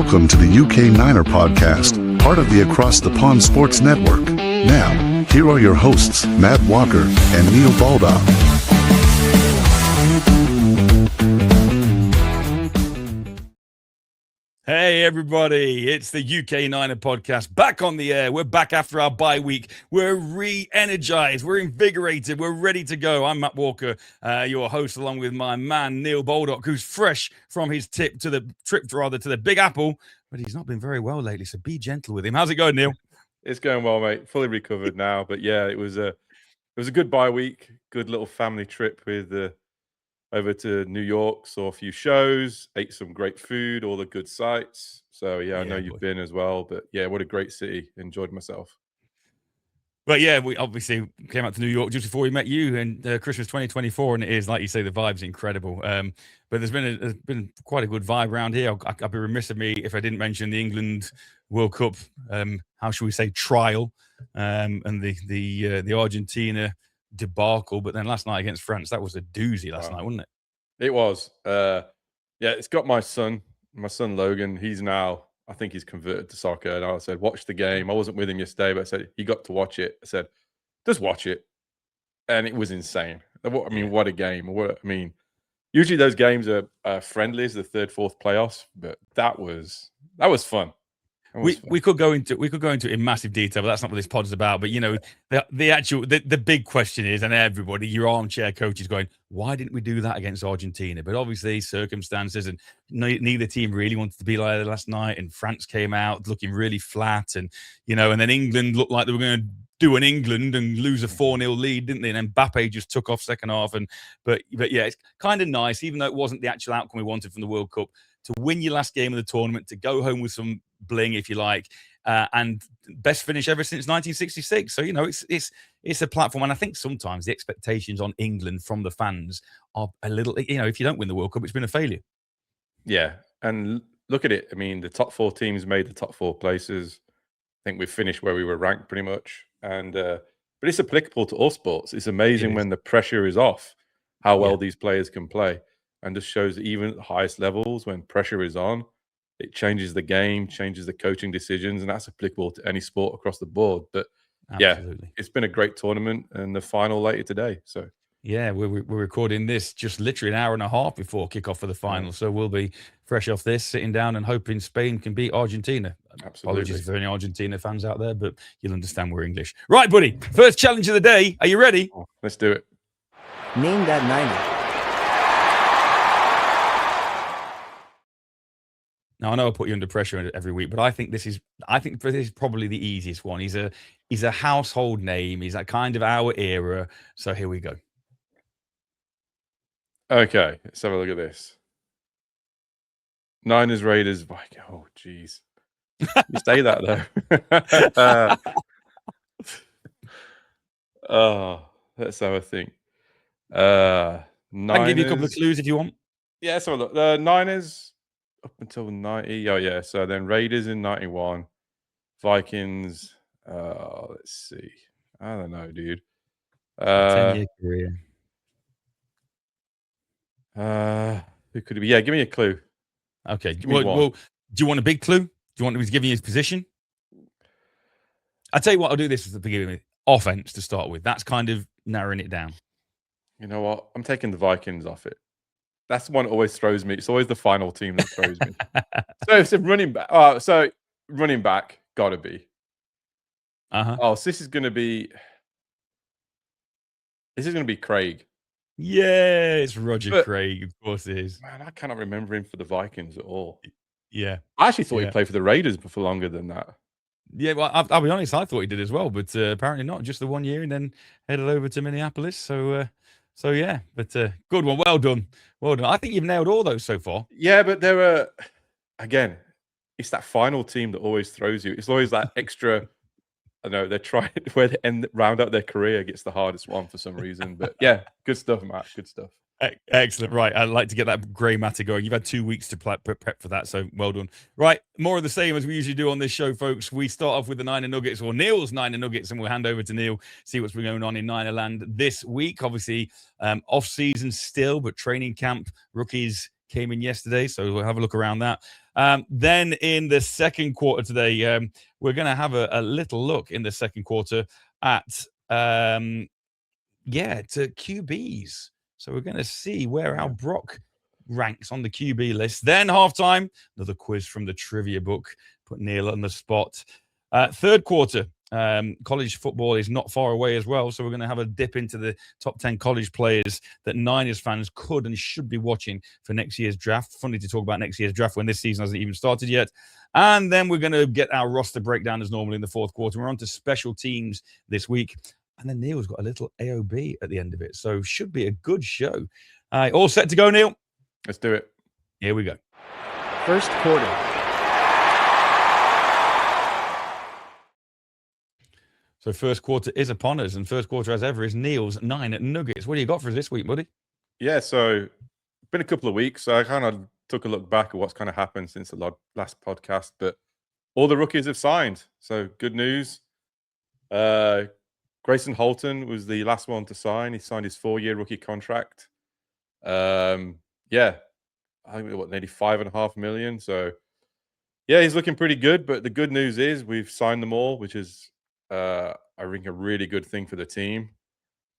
Welcome to the UK Niner podcast, part of the Across the Pond Sports Network. Now, here are your hosts, Matt Walker and Neil Baldock. Hey everybody, it's the UK Niner podcast back on the air. We're back after our bye week. We're re-energized, we're invigorated, we're ready to go. I'm Matt Walker, your host, along with my man Neil Baldock, who's fresh from his trip to the Big Apple, but he's not been very well lately, so be gentle with him. How's it going, Neil? It's going well, mate. Fully recovered now, but yeah, it was a good bye week, good little family trip with over to New York, saw a few shows, ate some great food, all the good sights. So yeah, I know you've been as well, but yeah, what a great city. Enjoyed myself. But yeah, we obviously came out to New York just before we met you, and Christmas 2024, and it is, like you say, the vibe's incredible. But there's been quite a good vibe around here. I'd be remiss of me if I didn't mention the England World Cup, how should we say, trial, and the Argentina debacle. But then last night against France, that was a doozy last night, wasn't it? It was. Yeah, it's got my son Logan. He's now, I think he's converted to soccer. And I said, watch the game. I wasn't with him yesterday, but I said, he got to watch it. I said, just watch it. And it was insane. I mean, what a game. Usually those games are friendlies, the third, fourth playoffs, but that was fun. We could go into it in massive detail, but that's not what this pod is about. But you know, the big question is, and everybody, your armchair coach is going, why didn't we do that against Argentina? But obviously circumstances, and neither team really wanted to be like that last night. And France came out looking really flat, and and then England looked like they were going to do an England and lose a 4-0 lead, didn't they? And Mbappe just took off second half. But yeah, it's kind of nice, even though it wasn't the actual outcome we wanted from the World Cup, to win your last game of the tournament, to go home with some bling, if you like, and best finish ever since 1966. So it's a platform, and I think sometimes the expectations on England from the fans are a little. If you don't win the World Cup, it's been a failure. Yeah, and look at it. I mean, the top four teams made the top four places. I think we finished where we were ranked pretty much, and but it's applicable to all sports. It's amazing when the pressure is off, how well these players can play. And just shows that even at the highest levels, when pressure is on, it changes the game, changes the coaching decisions, and that's applicable to any sport across the board. But absolutely, it's been a great tournament, and the final later today. So yeah, we're recording this just literally an hour and a half before kickoff for the final. So we'll be fresh off this, sitting down and hoping Spain can beat Argentina. Absolutely. Apologies for any Argentina fans out there, but you'll understand we're English. Right, buddy. First challenge of the day. Are you ready? Let's do it. Name that Niner. Now, I know I put you under pressure every week, but I think this is probably the easiest one. He's a household name. He's that kind of our era. So here we go. Okay, let's have a look at this. Niners, Raiders, Vikings. Oh, jeez. You say that though. Let's have a think. Niners, I can give you a couple of clues if you want. Yeah, let's have a look. The Niners up until 90. Oh, yeah. So then Raiders in 91. Vikings. Let's see. I don't know, dude. 10-year career. Who could it be? Yeah, give me a clue. Okay. Well, do you want a big clue? Do you want me to give you his position? I'll tell you what, I'll do this at the beginning. Offense to start with. That's kind of narrowing it down. You know what? I'm taking the Vikings off it. That's the one that always throws me. It's always the final team that throws me. So it's a running back. So running back, gotta be. Oh, so this is gonna be Craig. Yeah, it's Roger Craig. Of course it is. Man, I cannot remember him for the Vikings at all. Yeah. I actually thought he played for the Raiders for longer than that. Yeah, well, I'll be honest, I thought he did as well, but apparently not. Just the 1 year, and then headed over to Minneapolis. So yeah, but good one. Well done. Well done. I think you've nailed all those so far. Yeah, but there are, again, it's that final team that always throws you. It's always that extra, I know, they're trying, where they round out their career gets the hardest one for some reason. But yeah, good stuff, Matt. Good stuff. Excellent. Right. I'd like to get that grey matter going. You've had 2 weeks to prep for that. So well done. Right. More of the same as we usually do on this show, folks. We start off with the Niner Nuggets, or Neil's Niner Nuggets, and we'll hand over to Neil, see what's been going on in Niner land this week. Obviously, off season still, but training camp rookies came in yesterday. So we'll have a look around that. Then in the second quarter today, we're going to have a little look in the second quarter at to QBs. So we're going to see where our Brock ranks on the QB list. Then halftime, another quiz from the trivia book, put Neil on the spot. Third quarter, college football is not far away as well. So we're going to have a dip into the top 10 college players that Niners fans could and should be watching for next year's draft. Funny to talk about next year's draft when this season hasn't even started yet. And then we're going to get our roster breakdown as normal in the fourth quarter. We're on to special teams this week. And then Neil's got a little AOB at the end of it. So should be a good show. All set to go, Neil? Let's do it. Here we go. First quarter. So first quarter is upon us. And first quarter, as ever, is Neil's 9 Nuggets. What do you got for us this week, buddy? Yeah, so been a couple of weeks. So I kind of took a look back at what's kind of happened since the last podcast. But all the rookies have signed. So good news. Grayson Holton was the last one to sign. He signed his 4-year rookie contract. I think nearly $5.5 million. So yeah, he's looking pretty good. But the good news is we've signed them all, which is I think a really good thing for the team.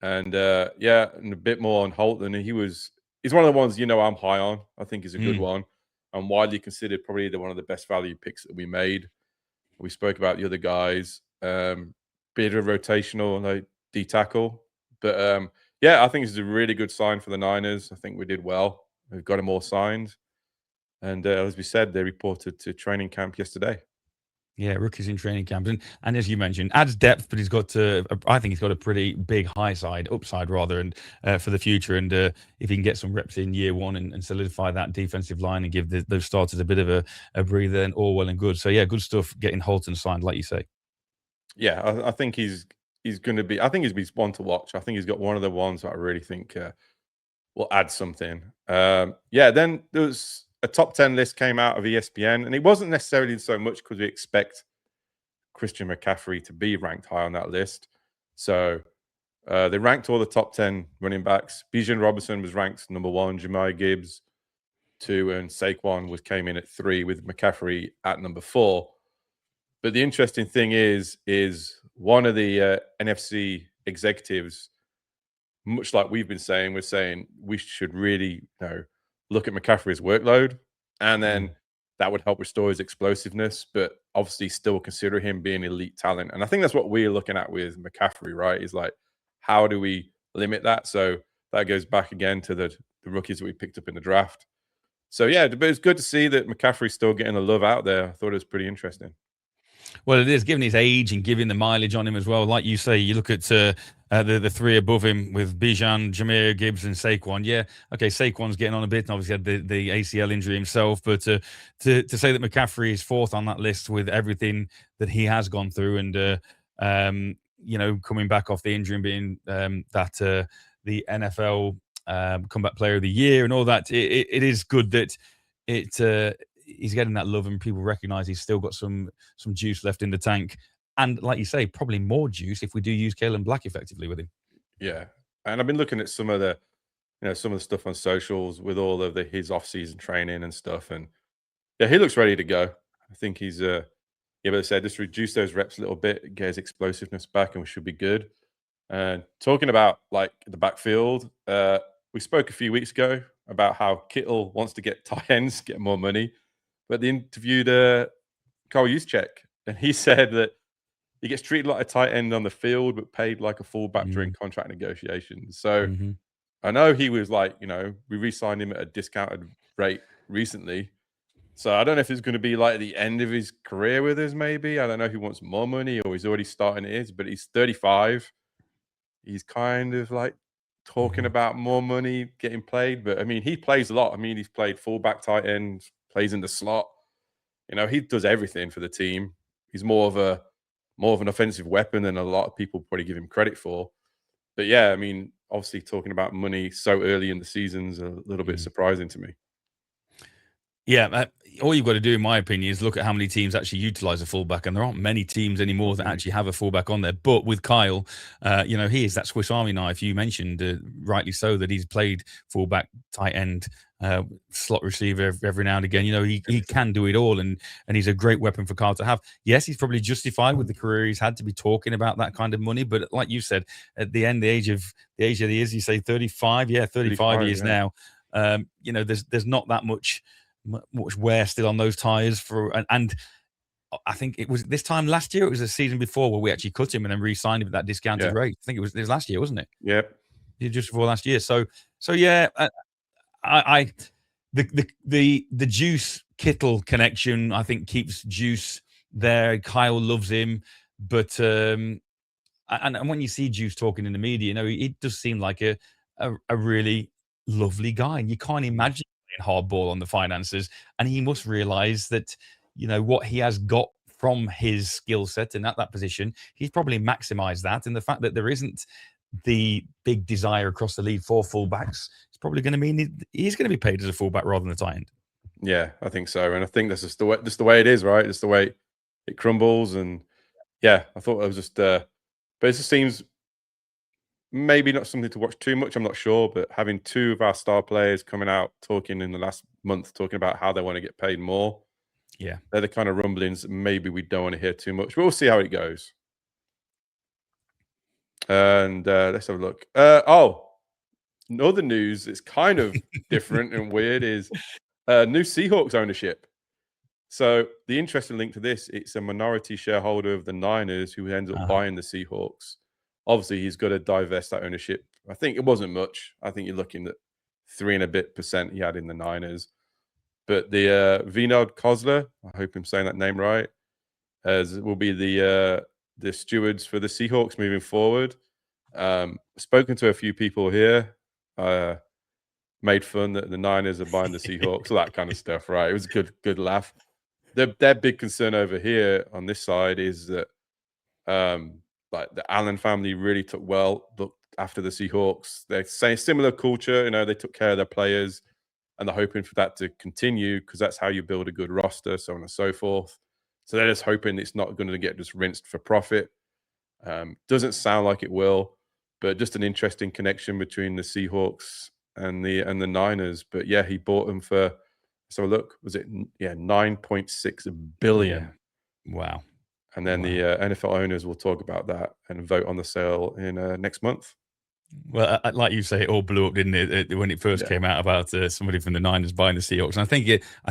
And and a bit more on Holton. He's one of the ones I'm high on. I think he's a good one. And widely considered probably one of the best value picks that we made. We spoke about the other guys. Bit of rotational D tackle, but I think it's a really good sign for the Niners. I think we did well. We've got them all signed, and as we said, they reported to training camp yesterday. Yeah, rookies in training camp, and as you mentioned, adds depth, but I think he's got a pretty big upside rather, and for the future. And if he can get some reps in year one and solidify that defensive line and give those starters a bit of a breather, and all well and good. So yeah, good stuff getting Holton signed, like you say. Yeah, I think he's going to be. I think he's one to watch. I think he's got one of the ones that I really think will add something. Then there was a top 10 list came out of ESPN, and it wasn't necessarily so much because we expect Christian McCaffrey to be ranked high on that list. So they ranked all the top 10 running backs. Bijan Robinson was ranked number 1, Jahmyr Gibbs 2, and Saquon came in at 3 with McCaffrey at number 4. But the interesting thing is one of the NFC executives, much like we've been saying, we're saying we should really look at McCaffrey's workload, and then that would help restore his explosiveness, but obviously still consider him being elite talent. And I think that's what we're looking at with McCaffrey, right? Is like, how do we limit that? So that goes back again to the rookies that we picked up in the draft. So yeah, but it's good to see that McCaffrey's still getting the love out there. I thought it was pretty interesting. Well, it is, given his age and giving the mileage on him as well. Like you say, you look at the three above him with Bijan, Jahmyr Gibbs, and Saquon. Yeah, okay, Saquon's getting on a bit, and obviously had the ACL injury himself. But to say that McCaffrey is fourth on that list with everything that he has gone through, and coming back off the injury and being the NFL comeback player of the year and all that, it is good that he's getting that love, and people recognize he's still got some juice left in the tank. And like you say, probably more juice if we do use Kalen Black effectively with him. Yeah. And I've been looking at some of the stuff on socials with all of his off-season training and stuff. And yeah, he looks ready to go. I think he's, but I said, just reduce those reps a little bit, get his explosiveness back, and we should be good. And talking about like the backfield, we spoke a few weeks ago about how Kittle wants to get tight ends, get more money. But they interviewed Carl Juszczyk, and he said that he gets treated like a tight end on the field, but paid like a fullback during contract negotiations. So I know he was like, we re-signed him at a discounted rate recently. So I don't know if it's going to be like the end of his career with us, maybe. I don't know if he wants more money or he's already starting his, but he's 35. He's kind of like talking about more money getting played. But I mean, he plays a lot. I mean, he's played fullback, tight end, plays in the slot. He does everything for the team. He's more of an offensive weapon than a lot of people probably give him credit for. But yeah, I mean, obviously talking about money so early in the season is a little bit surprising to me. Yeah, all you've got to do, in my opinion, is look at how many teams actually utilize a fullback, and there aren't many teams anymore that actually have a fullback on there. But with Kyle, he is that Swiss Army knife you mentioned, rightly so, that he's played fullback, tight end, slot receiver every now and again. He can do it all, and he's a great weapon for Kyle to have. Yes, he's probably justified with the career he's had to be talking about that kind of money, but like you said, at the end, the age of the years, you say 35, 35 years now. There's not that much wear still on those tires and I think it was this time last year. It was a season before where we actually cut him and then re-signed him at that discounted rate. I think it was last year, wasn't it? Yep. Just before last year. So yeah, the Juice Kittle connection, I think, keeps Juice there. Kyle loves him, but and when you see Juice talking in the media, it does seem like a really lovely guy, and you can't imagine playing hardball on the finances. And he must realize that what he has got from his skill set and at that position, he's probably maximized that. And the fact that there isn't the big desire across the league for fullbacks, it's probably going to mean he's going to be paid as a fullback rather than a tight end. Yeah, I think so, and I think that's just the way it is, right? Just the way it crumbles, and yeah, I thought it was just, but it just seems maybe not something to watch too much. I'm not sure, but having two of our star players coming out talking in the last month, talking about how they want to get paid more. Yeah, they're the kind of rumblings that maybe we don't want to hear too much. But we'll see how it goes. And let's have a look. Another news. It's kind of different and weird. Is new Seahawks ownership. So the interesting link to this, it's a minority shareholder of the Niners who ends up buying the Seahawks. Obviously, he's got to divest that ownership. I think it wasn't much. I think you're looking at 3 and a bit % he had in the Niners. But the Vinod Kozler, I hope I'm saying that name right, will be the stewards for the Seahawks moving forward. Spoken to a few people here, made fun that the Niners are buying the Seahawks, all that kind of stuff, right? It was a good laugh. Their big concern over here on this side is that like the Allen family really looked after the Seahawks. They're saying similar culture, they took care of their players, and they're hoping for that to continue because that's how you build a good roster, so on and so forth. So they're just hoping it's not going to get just rinsed for profit. Doesn't sound like it will, but just an interesting connection between the Seahawks and the Niners. But yeah, he bought them for, so look, was it 9.6 billion? Yeah. Wow. And then the NFL owners will talk about that and vote on the sale in next month. Well, like you say, it all blew up, didn't it, when it first came out about somebody from the Niners buying the Seahawks? And I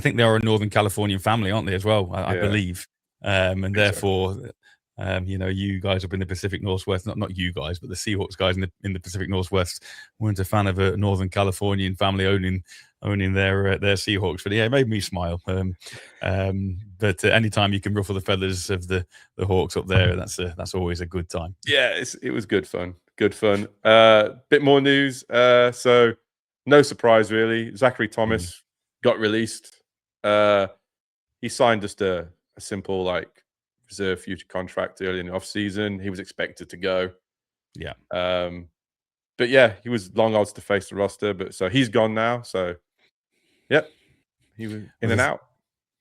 think they are a Northern Californian family, aren't they, as well? I believe, and therefore, you guys up in the Pacific Northwest, not you guys, but the Seahawks guys in the Pacific Northwest weren't a fan of a Northern Californian family owning their Seahawks. But yeah, it made me smile. But anytime you can ruffle the feathers of the Hawks up there, that's always a good time. Yeah, it was good fun. Good fun. Bit more news. So no surprise really. Zachary Thomas got released. He signed just a simple reserve future contract early in the off season. He was expected to go. Yeah. But yeah, he was long odds to face the roster. But so he's gone now. So yep, he was in and out.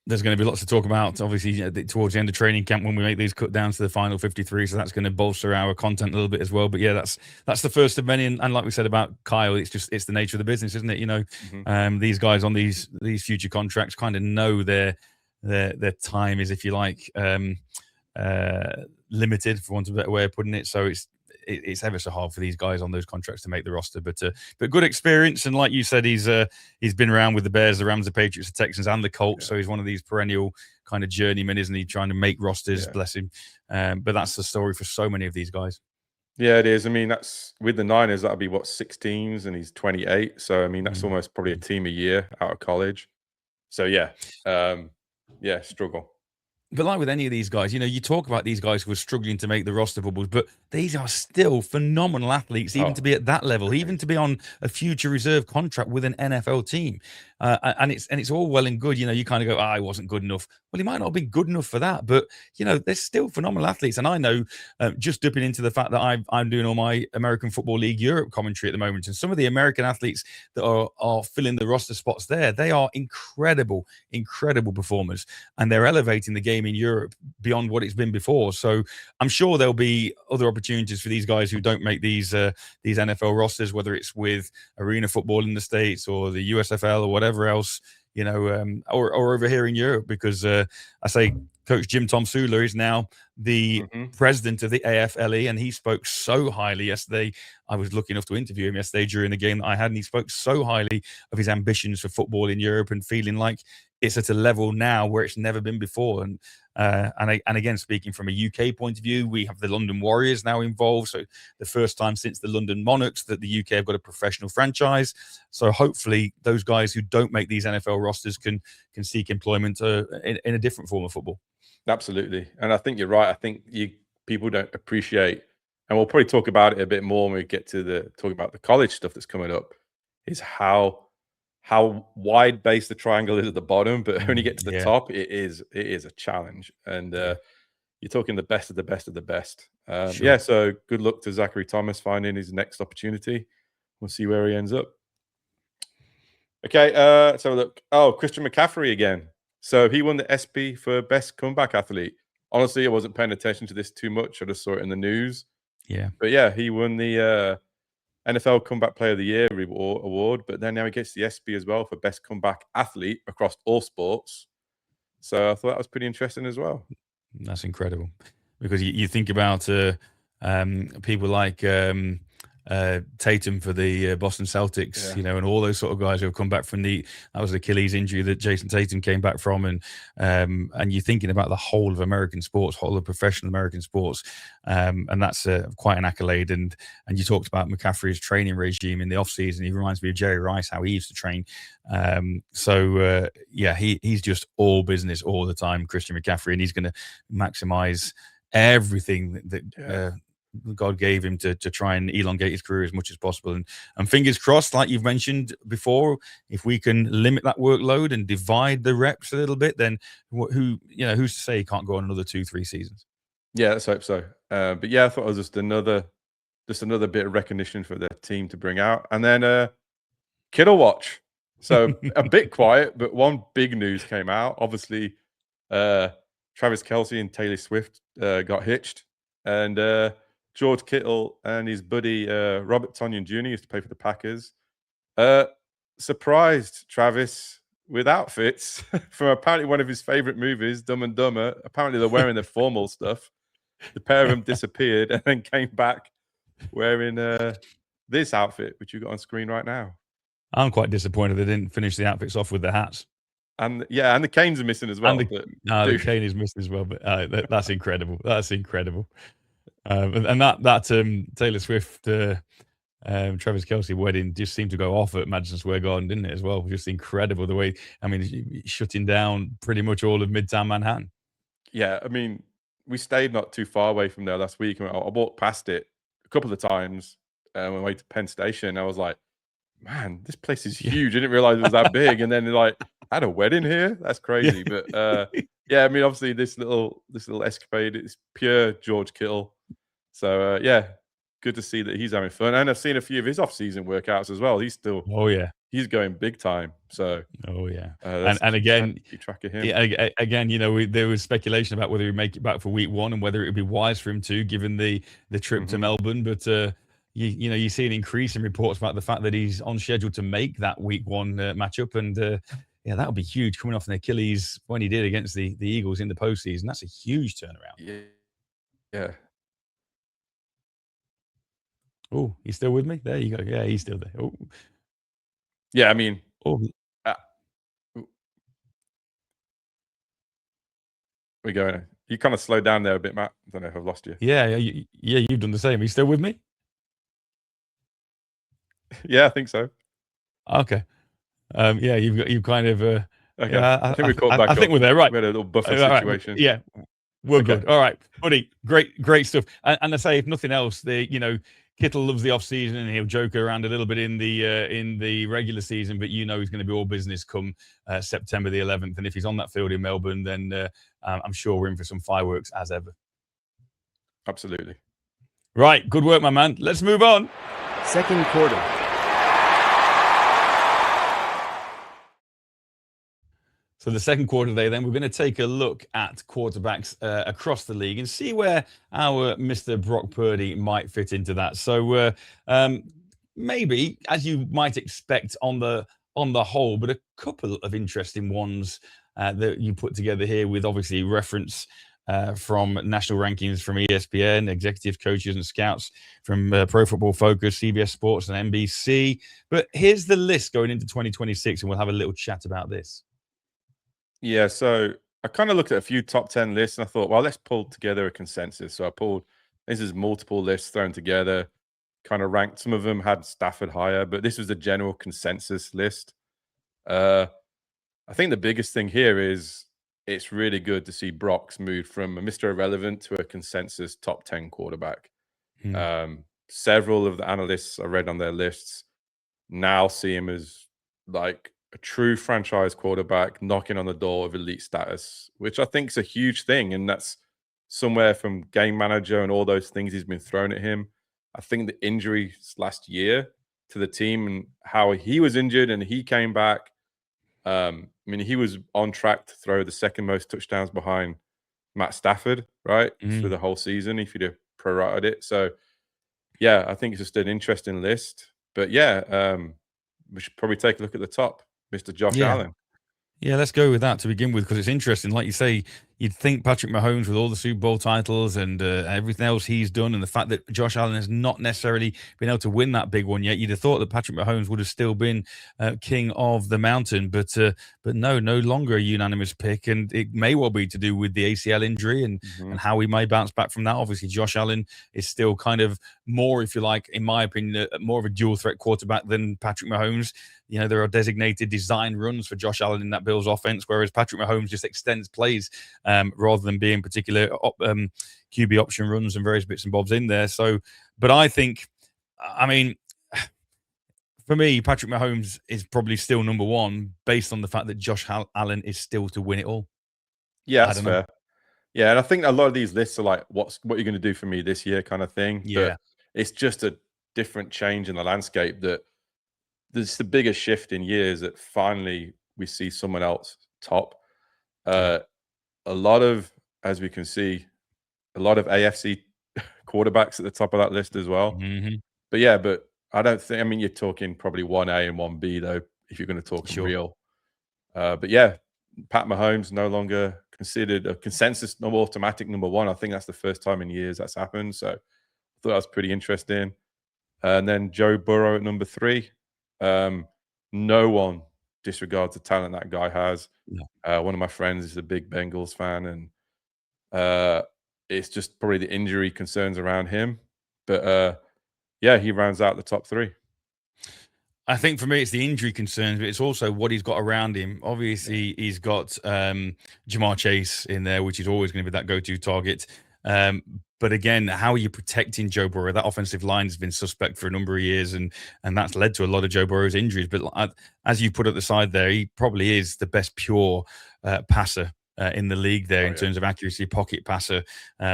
There's going to be lots to talk about, obviously, towards the end of training camp when we make these cut downs to the final 53. So that's going to bolster our content a little bit as well. But yeah, that's the first of many. And like we said about Kyle, it's the nature of the business, isn't it? These guys on these future contracts kind of know their time is, if you like, limited, for want of a better way of putting it. So it's ever so hard for these guys on those contracts to make the roster, but good experience. And like you said, he's been around with the Bears, the Rams, the Patriots, the Texans, and the Colts. So he's one of these perennial kind of journeymen, isn't he? Trying to make rosters, bless him. But that's the story for so many of these guys. Yeah, it is. I mean, that's with the Niners, that'll be 6 teams, and he's 28. So I mean, that's almost probably a team a year out of college. So yeah, struggle. But like with any of these guys, you talk about these guys who are struggling to make the roster bubbles, but these are still phenomenal athletes, even to be at that level, even to be on a future reserve contract with an NFL team. And it's all well and good. You kind of go, I wasn't good enough. Well, he might not have been good enough for that, but they're still phenomenal athletes. And I know, just dipping into the fact that I'm doing all my American Football League Europe commentary at the moment, and some of the American athletes that are filling the roster spots there, they are incredible performers, and they're elevating the game in Europe beyond what it's been before. So I'm sure there'll be other opportunities for these guys who don't make these NFL rosters, whether it's with arena football in the States or the USFL or whatever else, or over here in Europe, because I say Coach Jim Tomsula is now the president of the AFLE, and he spoke so highly yesterday. I was lucky enough to interview him yesterday during the game that I had, and he spoke so highly of his ambitions for football in Europe and feeling like it's at a level now where it's never been before. And again, speaking from a UK point of view, we have the London Warriors now involved. So the first time since the London Monarchs that the UK have got a professional franchise. So hopefully those guys who don't make these NFL rosters can seek employment in a different form of football. Absolutely. And I think you're right. I think people don't appreciate, and we'll probably talk about it a bit more when we get to talk about the college stuff that's coming up, is how wide base the triangle is at the bottom, but when you get to the top, it is a challenge. And you're talking the best of the best of the best. Sure. Yeah, so good luck to Zachary Thomas finding his next opportunity. We'll see where he ends up. Okay, so look. Oh, Christian McCaffrey again. So he won the SP for best comeback athlete. Honestly, I wasn't paying attention to this too much. I just saw it in the news. Yeah. But yeah, he won the NFL Comeback Player of the Year award, but then now he gets the SP as well for best comeback athlete across all sports. So I thought that was pretty interesting as well. That's incredible, because you think about people like Tatum for the Boston Celtics, and all those sort of guys who have come back from that was the Achilles injury that Jason Tatum came back from, and you're thinking about the whole of American sports, whole of professional American sports, and that's quite an accolade. And you talked about McCaffrey's training regime in the off season. He reminds me of Jerry Rice, how he used to train. He's just all business all the time, Christian McCaffrey, and he's going to maximize everything that God gave him to try and elongate his career as much as possible. And fingers crossed, like you've mentioned before, if we can limit that workload and divide the reps a little bit, then who's to say he can't go on another 2-3 seasons? Yeah, let's hope so. But yeah, I thought it was just another bit of recognition for the team to bring out. And then Kittle watch. So a bit quiet, but one big news came out. Obviously, Travis Kelce and Taylor Swift got hitched, and George Kittle and his buddy Robert Tonyan Jr. used to play for the Packers. Surprised Travis with outfits from apparently one of his favorite movies, Dumb and Dumber. Apparently they're wearing their formal stuff. The pair of them disappeared and then came back wearing this outfit, which you got on screen right now. I'm quite disappointed they didn't finish the outfits off with the hats. And the canes are missing as well. The cane is missing as well, but that's incredible. That's incredible. And that Taylor Swift, Travis Kelce wedding just seemed to go off at Madison Square Garden, didn't it, as well? Just incredible the way, shutting down pretty much all of Midtown Manhattan. Yeah, we stayed not too far away from there last week. I walked past it a couple of times on my way to Penn Station. I was like, man, this place is huge. I didn't realize it was that big. And then I had a wedding here. That's crazy. But obviously this little escapade is pure George Kittle. So good to see that he's having fun. And I've seen a few of his off-season workouts as well. He's still he's going big time. So and again, keep track of him. Yeah, again, there was speculation about whether he'd make it back for week 1 and whether it would be wise for him to, given the trip to Melbourne. But you see an increase in reports about the fact that he's on schedule to make that week 1 matchup, and that would be huge, coming off an Achilles when he did against the Eagles in the postseason. That's a huge turnaround. Yeah. Oh, he's still with me? There you go. Yeah, he's still there. Oh. Yeah, we're going. You kind of slowed down there a bit, Matt. I don't know if I've lost you. Yeah, you've done the same. Are you still with me? Yeah, I think so. Okay. You've kind of Okay. Yeah, I think we caught back I think up. we're there, right? We had a little buffer All right. situation. Yeah, we're Okay. good. All right, buddy. Great stuff. And I say, if nothing else, Kittle loves the off season and he'll joke around a little bit in the regular season, but he's going to be all business come September the 11th. And if he's on that field in Melbourne, then I'm sure we're in for some fireworks as ever. Absolutely. Right, good work, my man. Let's move on. Second quarter. So the second quarter today, then we're going to take a look at quarterbacks across the league and see where our Mr. Brock Purdy might fit into that. So maybe, as you might expect on the whole, but a couple of interesting ones that you put together here with obviously reference from national rankings from ESPN, executive coaches and scouts from Pro Football Focus, CBS Sports and NBC. But here's the list going into 2026 and we'll have a little chat about this. Yeah, so I kind of looked at a few top 10 lists and I thought, well, let's pull together a consensus. So this is multiple lists thrown together, kind of ranked. Some of them had Stafford higher, but this was a general consensus list. I think the biggest thing here is it's really good to see Brock's moved from a Mr. Irrelevant to a consensus top 10 quarterback. Several of the analysts I read on their lists now see him as like a true franchise quarterback knocking on the door of elite status, which I think is a huge thing. And that's somewhere from game manager and all those things he's been thrown at him. I think the injuries last year to the team and how he was injured and he came back. I mean, he was on track to throw the second most touchdowns behind Matt Stafford, right? Through the whole season, if you'd have prorated it. So, yeah, I think it's just an interesting list. But yeah, we should probably take a look at the top. Mr. Josh Allen. Yeah, let's go with that to begin with, because it's interesting. Like you say, you'd think Patrick Mahomes with all the Super Bowl titles and everything else he's done, and the fact that Josh Allen has not necessarily been able to win that big one yet, you'd have thought that Patrick Mahomes would have still been king of the mountain. But no longer a unanimous pick, and it may well be to do with the ACL injury and how he may bounce back from that. Obviously, Josh Allen is still kind of more, if you like, in my opinion, more of a dual threat quarterback than Patrick Mahomes. There are designated design runs for Josh Allen in that Bills offense, whereas Patrick Mahomes just extends plays rather than being particular QB option runs and various bits and bobs in there. So, but I think, I mean, for me, Patrick Mahomes is probably still number one based on the fact that Josh Allen is still to win it all. Yeah, that's fair. Yeah, and I think a lot of these lists are like, what you're going to do for me this year kind of thing. Yeah. But it's just a different change in the landscape that there's the biggest shift in years that finally we see someone else top. A lot of, as we can see, a lot of AFC quarterbacks at the top of that list as well. But yeah, but I don't think, I mean, you're talking probably 1A and 1B though, if you're going to talk real. But yeah, Pat Mahomes no longer considered a consensus automatic number one. I think that's the first time in years that's happened. So I thought that was pretty interesting. And then Joe Burrow at number 3. No one disregards the talent that guy has. One of my friends is a big Bengals fan, and it's just probably the injury concerns around him. But yeah, he rounds out the top 3. I think for me, it's the injury concerns, but it's also what he's got around him. Obviously, he's got Jamar Chase in there, which is always going to be that go-to target. But again, how are you protecting Joe Burrow? That offensive line has been suspect for a number of years, and that's led to a lot of Joe Burrow's injuries. But as you put at the side there, he probably is the best pure passer in the league there in terms of accuracy, pocket passer.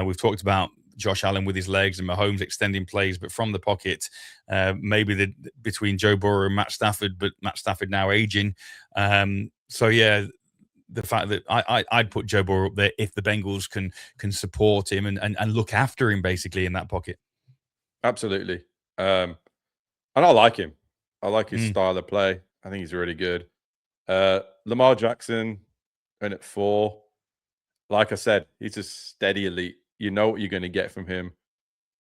We've talked about Josh Allen with his legs and Mahomes extending plays, but from the pocket, maybe between Joe Burrow and Matt Stafford, but Matt Stafford now aging. So yeah, the fact that I'd put Joe Burrow up there if the Bengals can support him and look after him basically in that pocket. Absolutely. And I like him. I like his style of play. I think he's really good. Lamar Jackson, and at 4, like I said, he's a steady elite. You know what you're going to get from him.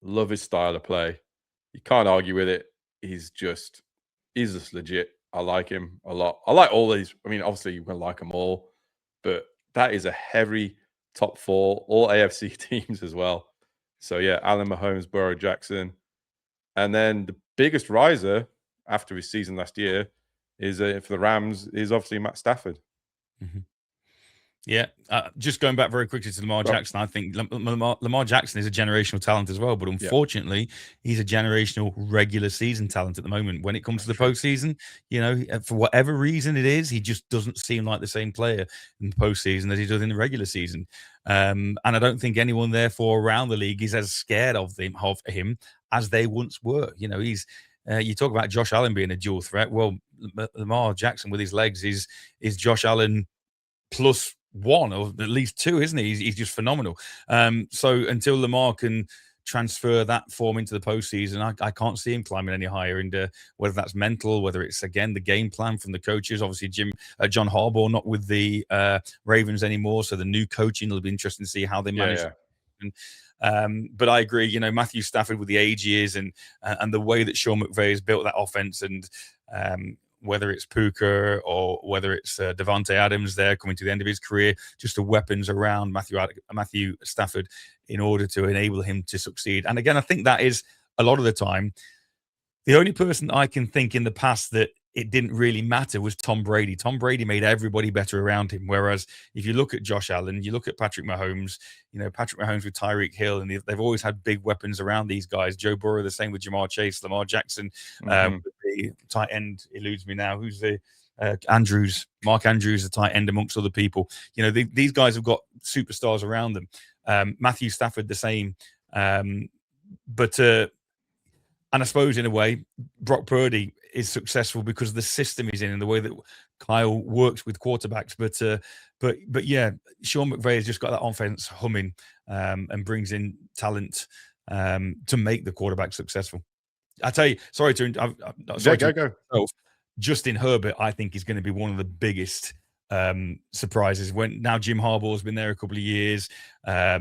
Love his style of play. You can't argue with it. He's just legit. I like him a lot. I like all these. I mean, obviously you're going to like them all, but that is a heavy top 4, all AFC teams as well. So yeah, Allen, Mahomes, Burrow, Jackson. And then the biggest riser after his season last year is for the Rams is obviously Matt Stafford. Mhm. Yeah, just going back very quickly to Lamar Well, Jackson, I think Lamar Jackson is a generational talent as well, but yeah, unfortunately, he's a generational regular season talent at the moment. When it comes to that's the true. postseason, for whatever reason it is, he just doesn't seem like the same player in the postseason as he does in the regular season. And I don't think anyone, therefore, around the league is as scared of him as they once were. He's. You talk about Josh Allen being a dual threat. Well, Lamar Jackson with his legs is Josh Allen plus one or at least two, isn't he? He's just phenomenal. So until Lamar can transfer that form into the postseason, I can't see him climbing any higher. And whether that's mental, whether it's again the game plan from the coaches, obviously John Harbaugh not with the Ravens anymore, so the new coaching will be interesting to see how they manage. Yeah, But I agree, Matthew Stafford with the age years and the way that Sean McVay has built that offense, and whether it's Puka or whether it's Devontae Adams there coming to the end of his career, just the weapons around Matthew Stafford in order to enable him to succeed. And again, I think that is a lot of the time the only person I can think in the past that it didn't really matter was Tom Brady. Tom Brady made everybody better around him. Whereas if you look at Josh Allen, you look at Patrick Mahomes, Patrick Mahomes with Tyreek Hill, and they've always had big weapons around these guys. Joe Burrow, the same with Jamar Chase, Lamar Jackson, the tight end eludes me now. Who's the Andrews? Mark Andrews, the tight end amongst other people. These guys have got superstars around them. Matthew Stafford, the same. But and I suppose in a way, Brock Purdy is successful because of the system he's in and the way that Kyle works with quarterbacks. But yeah, Sean McVay has just got that offense humming and brings in talent to make the quarterback successful. I tell you, go. Justin Herbert, I think, is going to be one of the biggest surprises. When now Jim Harbaugh's been there a couple of years, I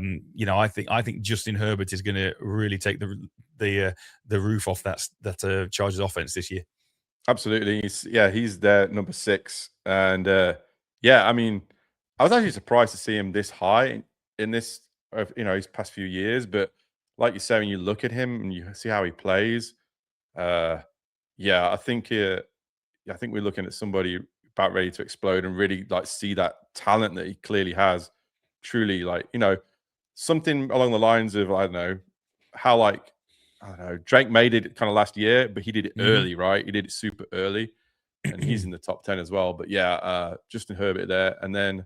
think Justin Herbert is going to really take the roof off that Chargers offense this year. Absolutely, he's their number 6, and I mean, I was actually surprised to see him this high in this, his past few years. But like you say, when you look at him and you see how he plays, I think we're looking at somebody about ready to explode and really see that talent that he clearly has. Truly, something along the lines of, I don't know, how Drake made it kind of last year, but he did it early, right? He did it super early, and he's in the top 10 as well. But Justin Herbert there, and then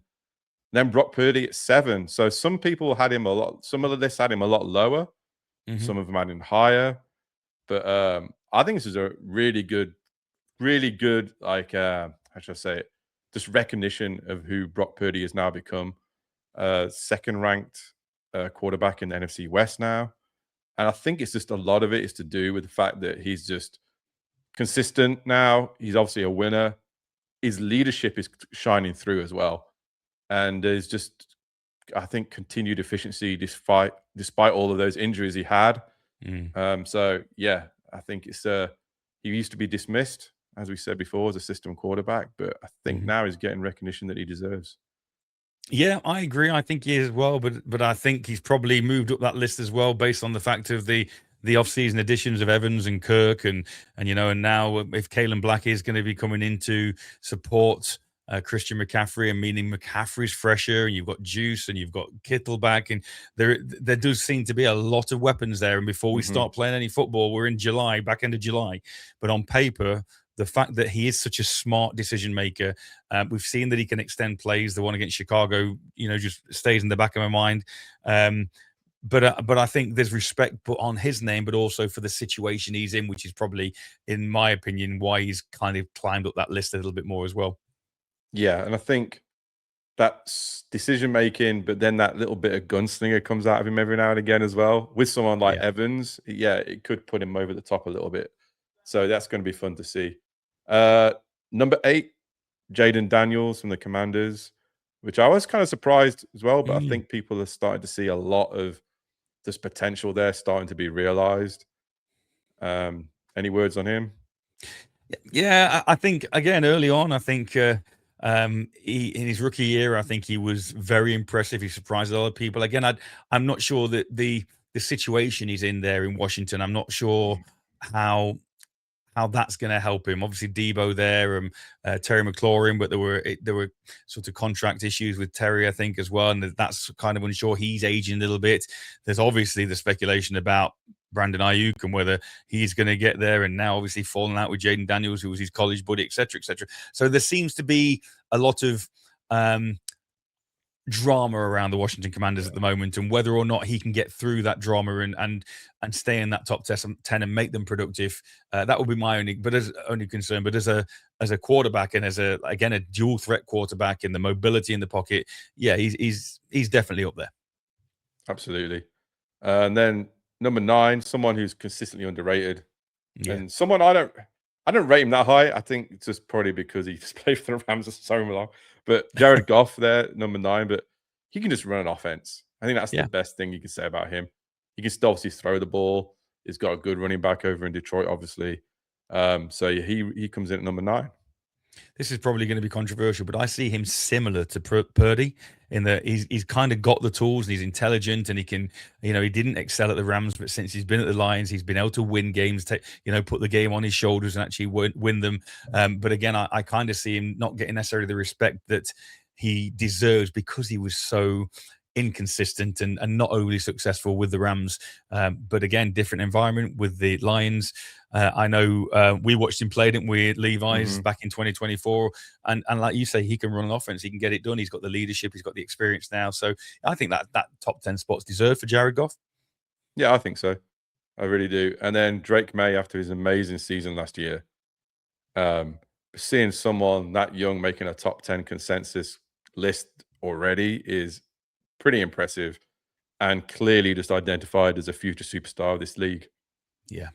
Brock Purdy at 7. So some people had him a lot. Some of the lists had him a lot lower. Some of them had him higher. But I think this is a really good, how should I say it? Just recognition of who Brock Purdy has now become. Second ranked quarterback in the NFC West now. And I think it's just a lot of it is to do with the fact that he's just consistent now. He's obviously a winner. His leadership is shining through as well. And there's just, I think, continued efficiency despite all of those injuries he had. I think it's he used to be dismissed, as we said before, as a system quarterback, but I think now he's getting recognition that he deserves. Yeah, I agree. I think he is as well, but I think he's probably moved up that list as well based on the fact of the off-season additions of Evans and Kirk and now if Kalen Black is going to be coming in to support Christian McCaffrey, and meaning McCaffrey's fresher, and you've got Juice and you've got Kittle back, and there does seem to be a lot of weapons there. And before we start playing any football, we're in July, back end of July, but on paper, the fact that he is such a smart decision maker, we've seen that he can extend plays. The one against Chicago, just stays in the back of my mind. But I think there's respect put on his name, but also for the situation he's in, which is probably, in my opinion, why he's kind of climbed up that list a little bit more as well. Yeah, and I think that's decision making, but then that little bit of gunslinger comes out of him every now and again as well. With someone like Evans, it could put him over the top a little bit. So that's going to be fun to see. Number 8, Jaden Daniels from the Commanders, which I was kind of surprised as well, but I think people are starting to see a lot of this potential there starting to be realized. Any words on him? Yeah, I think, again, early on, I think in his rookie year, I think he was very impressive. He surprised a lot of people. Again, I'm not sure that the situation he's in there in Washington, I'm not sure how how that's going to help him. Obviously, Debo there and Terry McLaurin, but there were sort of contract issues with Terry, I think, as well, and that's kind of unsure. He's aging a little bit. There's obviously the speculation about Brandon Ayuk and whether he's going to get there, and now obviously falling out with Jaden Daniels, who was his college buddy, etc., etc. So there seems to be a lot of drama around the Washington Commanders at the moment, and whether or not he can get through that drama and stay in that top 10 and make them productive, that would be my only concern. But as a quarterback and as a dual threat quarterback and the mobility in the pocket, yeah, he's definitely up there. Absolutely. And then number 9, someone who's consistently underrated, and someone I don't rate him that high. I think it's just probably because he's played for the Rams for so long. But Jared Goff there, number 9, but he can just run an offense. I think that's the best thing you can say about him. He can still obviously throw the ball. He's got a good running back over in Detroit, obviously. So he comes in at number 9. This is probably going to be controversial, but I see him similar to Purdy in that he's kind of got the tools and he's intelligent, and he can, he didn't excel at the Rams, but since he's been at the Lions, he's been able to win games, put the game on his shoulders and actually win them. But again, I kind of see him not getting necessarily the respect that he deserves because he was so inconsistent and not overly successful with the Rams. But again, different environment with the Lions. I know we watched him play, didn't we, at Levi's back in 2024. And like you say, he can run an offense. He can get it done. He's got the leadership. He's got the experience now. So I think that top 10 spot's deserved for Jared Goff. Yeah, I think so. I really do. And then Drake May, after his amazing season last year, seeing someone that young making a top 10 consensus list already is pretty impressive, and clearly just identified as a future superstar of this league. Yeah.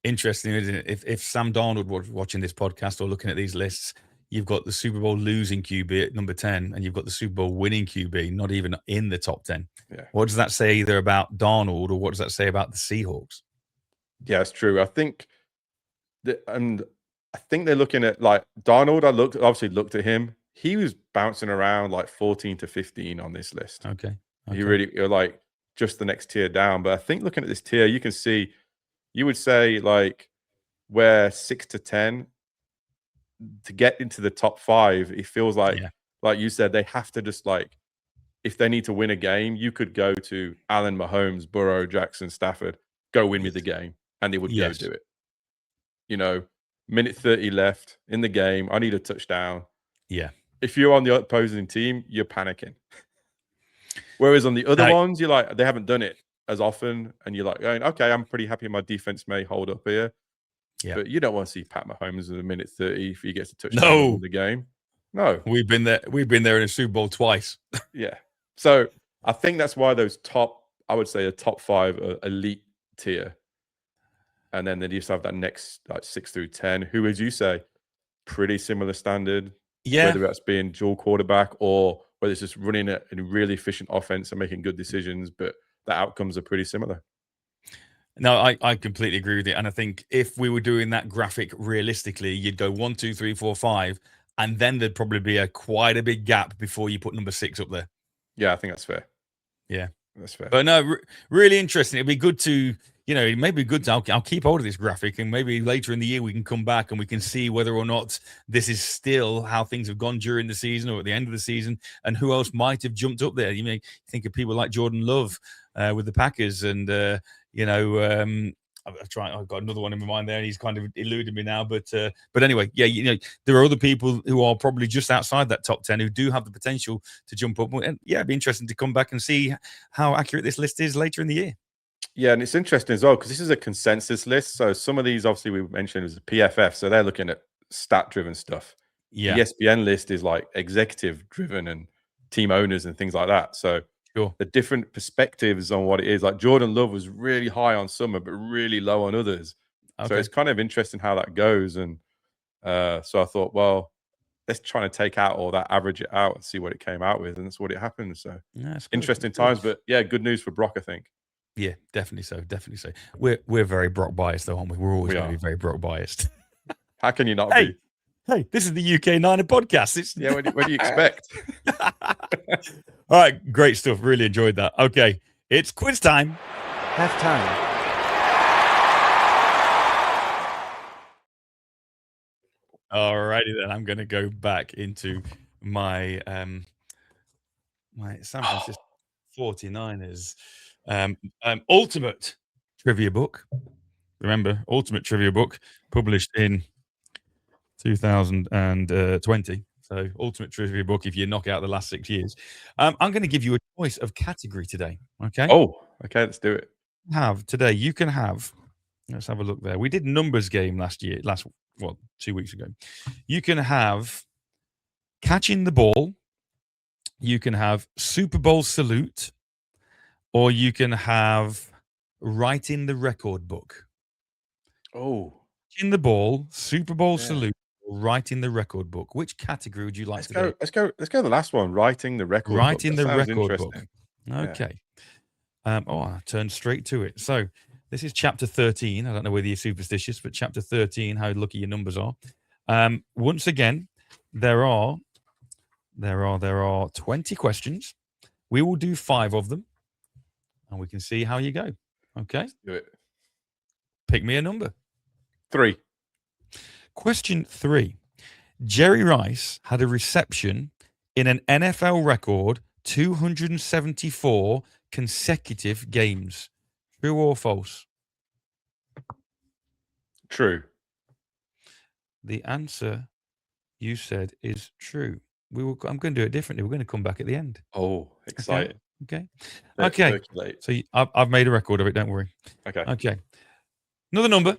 Interesting, isn't it? If Sam Darnold was watching this podcast or looking at these lists, you've got the Super Bowl losing QB at number 10, and you've got the Super Bowl winning QB not even in the top 10. Yeah. What does that say either about Darnold, or what does that say about the Seahawks? Yeah, it's true. I think they're looking at like Darnold. I obviously looked at him. He was bouncing around like 14 to 15 on this list. Okay. He really, like, just the next tier down. But I think looking at this tier, you can see, you would say like where 6 to 10 to get into the top 5, it feels like you said, they have to just, like, if they need to win a game, you could go to Allen, Mahomes, Burrow, Jackson, Stafford, go win me the game, and they would go do it. Minute 30 left in the game. I need a touchdown. Yeah. If you're on the opposing team, you're panicking. Whereas on the other ones, you're like, they haven't done it as often, and you're like going, okay, I'm pretty happy my defense may hold up here. Yeah. But you don't want to see Pat Mahomes in a minute 30 if he gets a touchdown in the game. No. We've been there in a Super Bowl twice. Yeah. So I think that's why those I would say a top 5 elite tier. And then they just have that next, like, 6 through 10, who, as you say, pretty similar standard. Yeah. Whether that's being dual quarterback or whether it's just running a really efficient offense and making good decisions, but the outcomes are pretty similar. No, I completely agree with you. And I think if we were doing that graphic realistically, you'd go 1, 2, 3, 4, 5, and then there'd probably be quite a big gap before you put number 6 up there. Yeah, I think that's fair. Yeah. That's fair. But no, really interesting. It'd be good to, maybe good to, I'll keep hold of this graphic, and maybe later in the year we can come back and we can see whether or not this is still how things have gone during the season or at the end of the season, and who else might have jumped up there. You may think of people like Jordan Love with the Packers, and I've got another one in my mind there, and he's kind of eluded me now. But anyway, there are other people who are probably just outside that top 10 who do have the potential to jump up. And it'd be interesting to come back and see how accurate this list is later in the year. Yeah, and it's interesting as well because this is a consensus list. So some of these, obviously, we mentioned was a PFF, so they're looking at stat-driven stuff. Yeah. The ESPN list is like executive-driven and team owners and things like that. So the different perspectives on what it is. Like Jordan Love was really high on some, but really low on others. Okay. So it's kind of interesting how that goes. And so I thought, well, let's try to take out all that, average it out, and see what it came out with. And that's what it happened. So interesting times. But yeah, good news for Brock, I think. Yeah, definitely so. Definitely so. We're very Brock biased, though, aren't we? We're always going to be very Brock biased. How can you not be? Hey, this is the UK Niner podcast. Yeah, what do you expect? All right, great stuff. Really enjoyed that. Okay, it's quiz time. Halftime. All righty then. I'm going to go back into my my San Francisco 49ers ultimate trivia book. Remember, ultimate trivia book published in 2020. So, ultimate trivia book if you knock out the last 6 years. I'm going to give you a choice of category today. Okay. Oh, okay, let's do it. You can have. Let's have a look there. We did numbers game last 2 weeks ago. You can have catching the ball. You can have Super Bowl salute, or you can have writing the record book. Oh, In the ball, Super Bowl Yeah. salute, or writing the record book. Which category would you like let's today? go. Let's go. The last one, writing the record. Writing book. That the sounds record book. interesting. Okay. I turned straight to it. So this is chapter 13. I don't know whether you're superstitious, but chapter 13, how lucky your numbers are. Once again, there are 20 questions. We will do 5 of them, and we can see how you go. Okay. Let's do it. Pick me a number. 3. Question 3. Jerry Rice had a reception in an NFL record 274 consecutive games. True or false? True. The answer you said is true. I'm going to do it differently. We're going to come back at the end. Oh, exciting. Okay. Let's Okay. circulate. So I've made a record of it. Don't worry. Okay. Okay. Another number.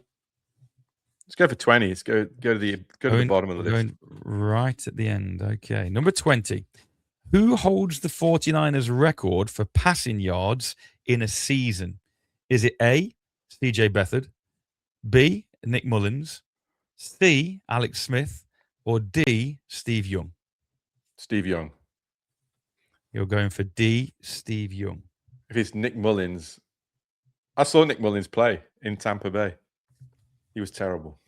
Let's go for 20. Let's go to the bottom of the list. Going right at the end. Okay. Number 20. Who holds the 49ers record for passing yards in a season? Is it A, CJ Beathard, B, Nick Mullins, C, Alex Smith, or D, Steve Young? Steve Young. You're going for D, Steve Young. If it's Nick Mullins, I saw Nick Mullins play in Tampa Bay. He was terrible.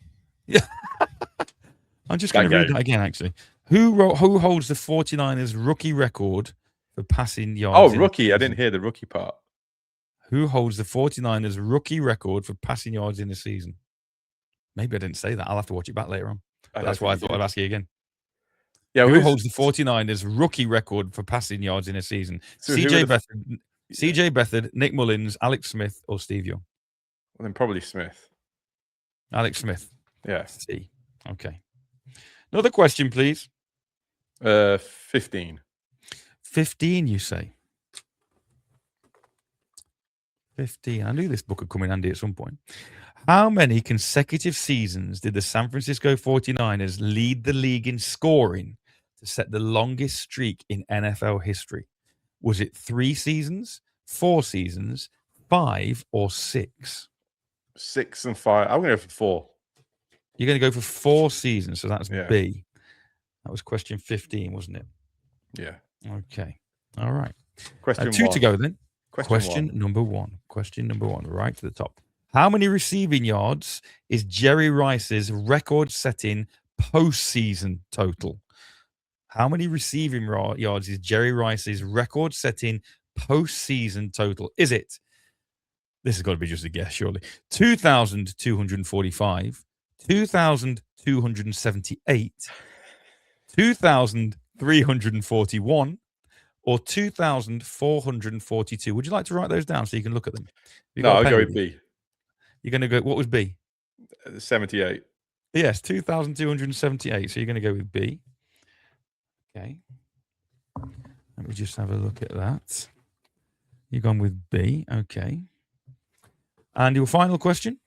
Yeah. I'm just going to read that again, actually. Who holds the 49ers rookie record for passing yards? Oh, rookie. I didn't hear the rookie part. Who holds the 49ers rookie record for passing yards in a season? Maybe I didn't say that. I'll have to watch it back later on. But that's why I thought I'd ask you again. Yeah, who holds the 49ers rookie record for passing yards in a season? So CJ Beathard, Nick Mullins, Alex Smith, or Steve Young? Well, then probably Smith. Alex Smith. Yeah. C. Okay. Another question, please. 15. 15, you say? 15. I knew this book would come in handy at some point. How many consecutive seasons did the San Francisco 49ers lead the league in scoring to set the longest streak in NFL history? Was it 3 seasons, 4 seasons, 5, or 6? 6 and 5. I'm going to go for 4. You're going to go for 4 seasons, so that's Yeah. B. That was question 15, wasn't it? Yeah. Okay. All right. Question 2 1. to go then. Question number 1. Question number 1, right to the top. How many receiving yards is Jerry Rice's record-setting postseason total? How many receiving yards is Jerry Rice's record-setting postseason total? Is it? This has got to be just a guess, surely. 2,245, 2,278, 2,341, or 2,442. Would you like to write those down so you can look at them? No, I'll go with B. You're going to go, what was B? 78. Yes, 2,278. So you're going to go with B. Okay. Let me just have a look at that. You've gone with B. Okay. And your final question?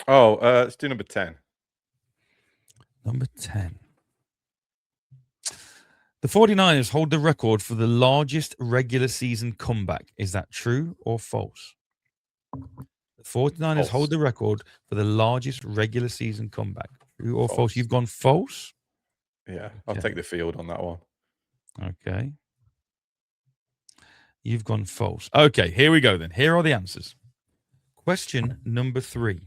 Oh, let's do number 10. Number 10. The 49ers hold the record for the largest regular season comeback. Is that true or false? The 49ers hold the record for the largest regular season comeback. True or false? You've gone false? Yeah, I'll take the field on that one. Okay. You've gone false. Okay, here we go then. Here are the answers. Question number 3.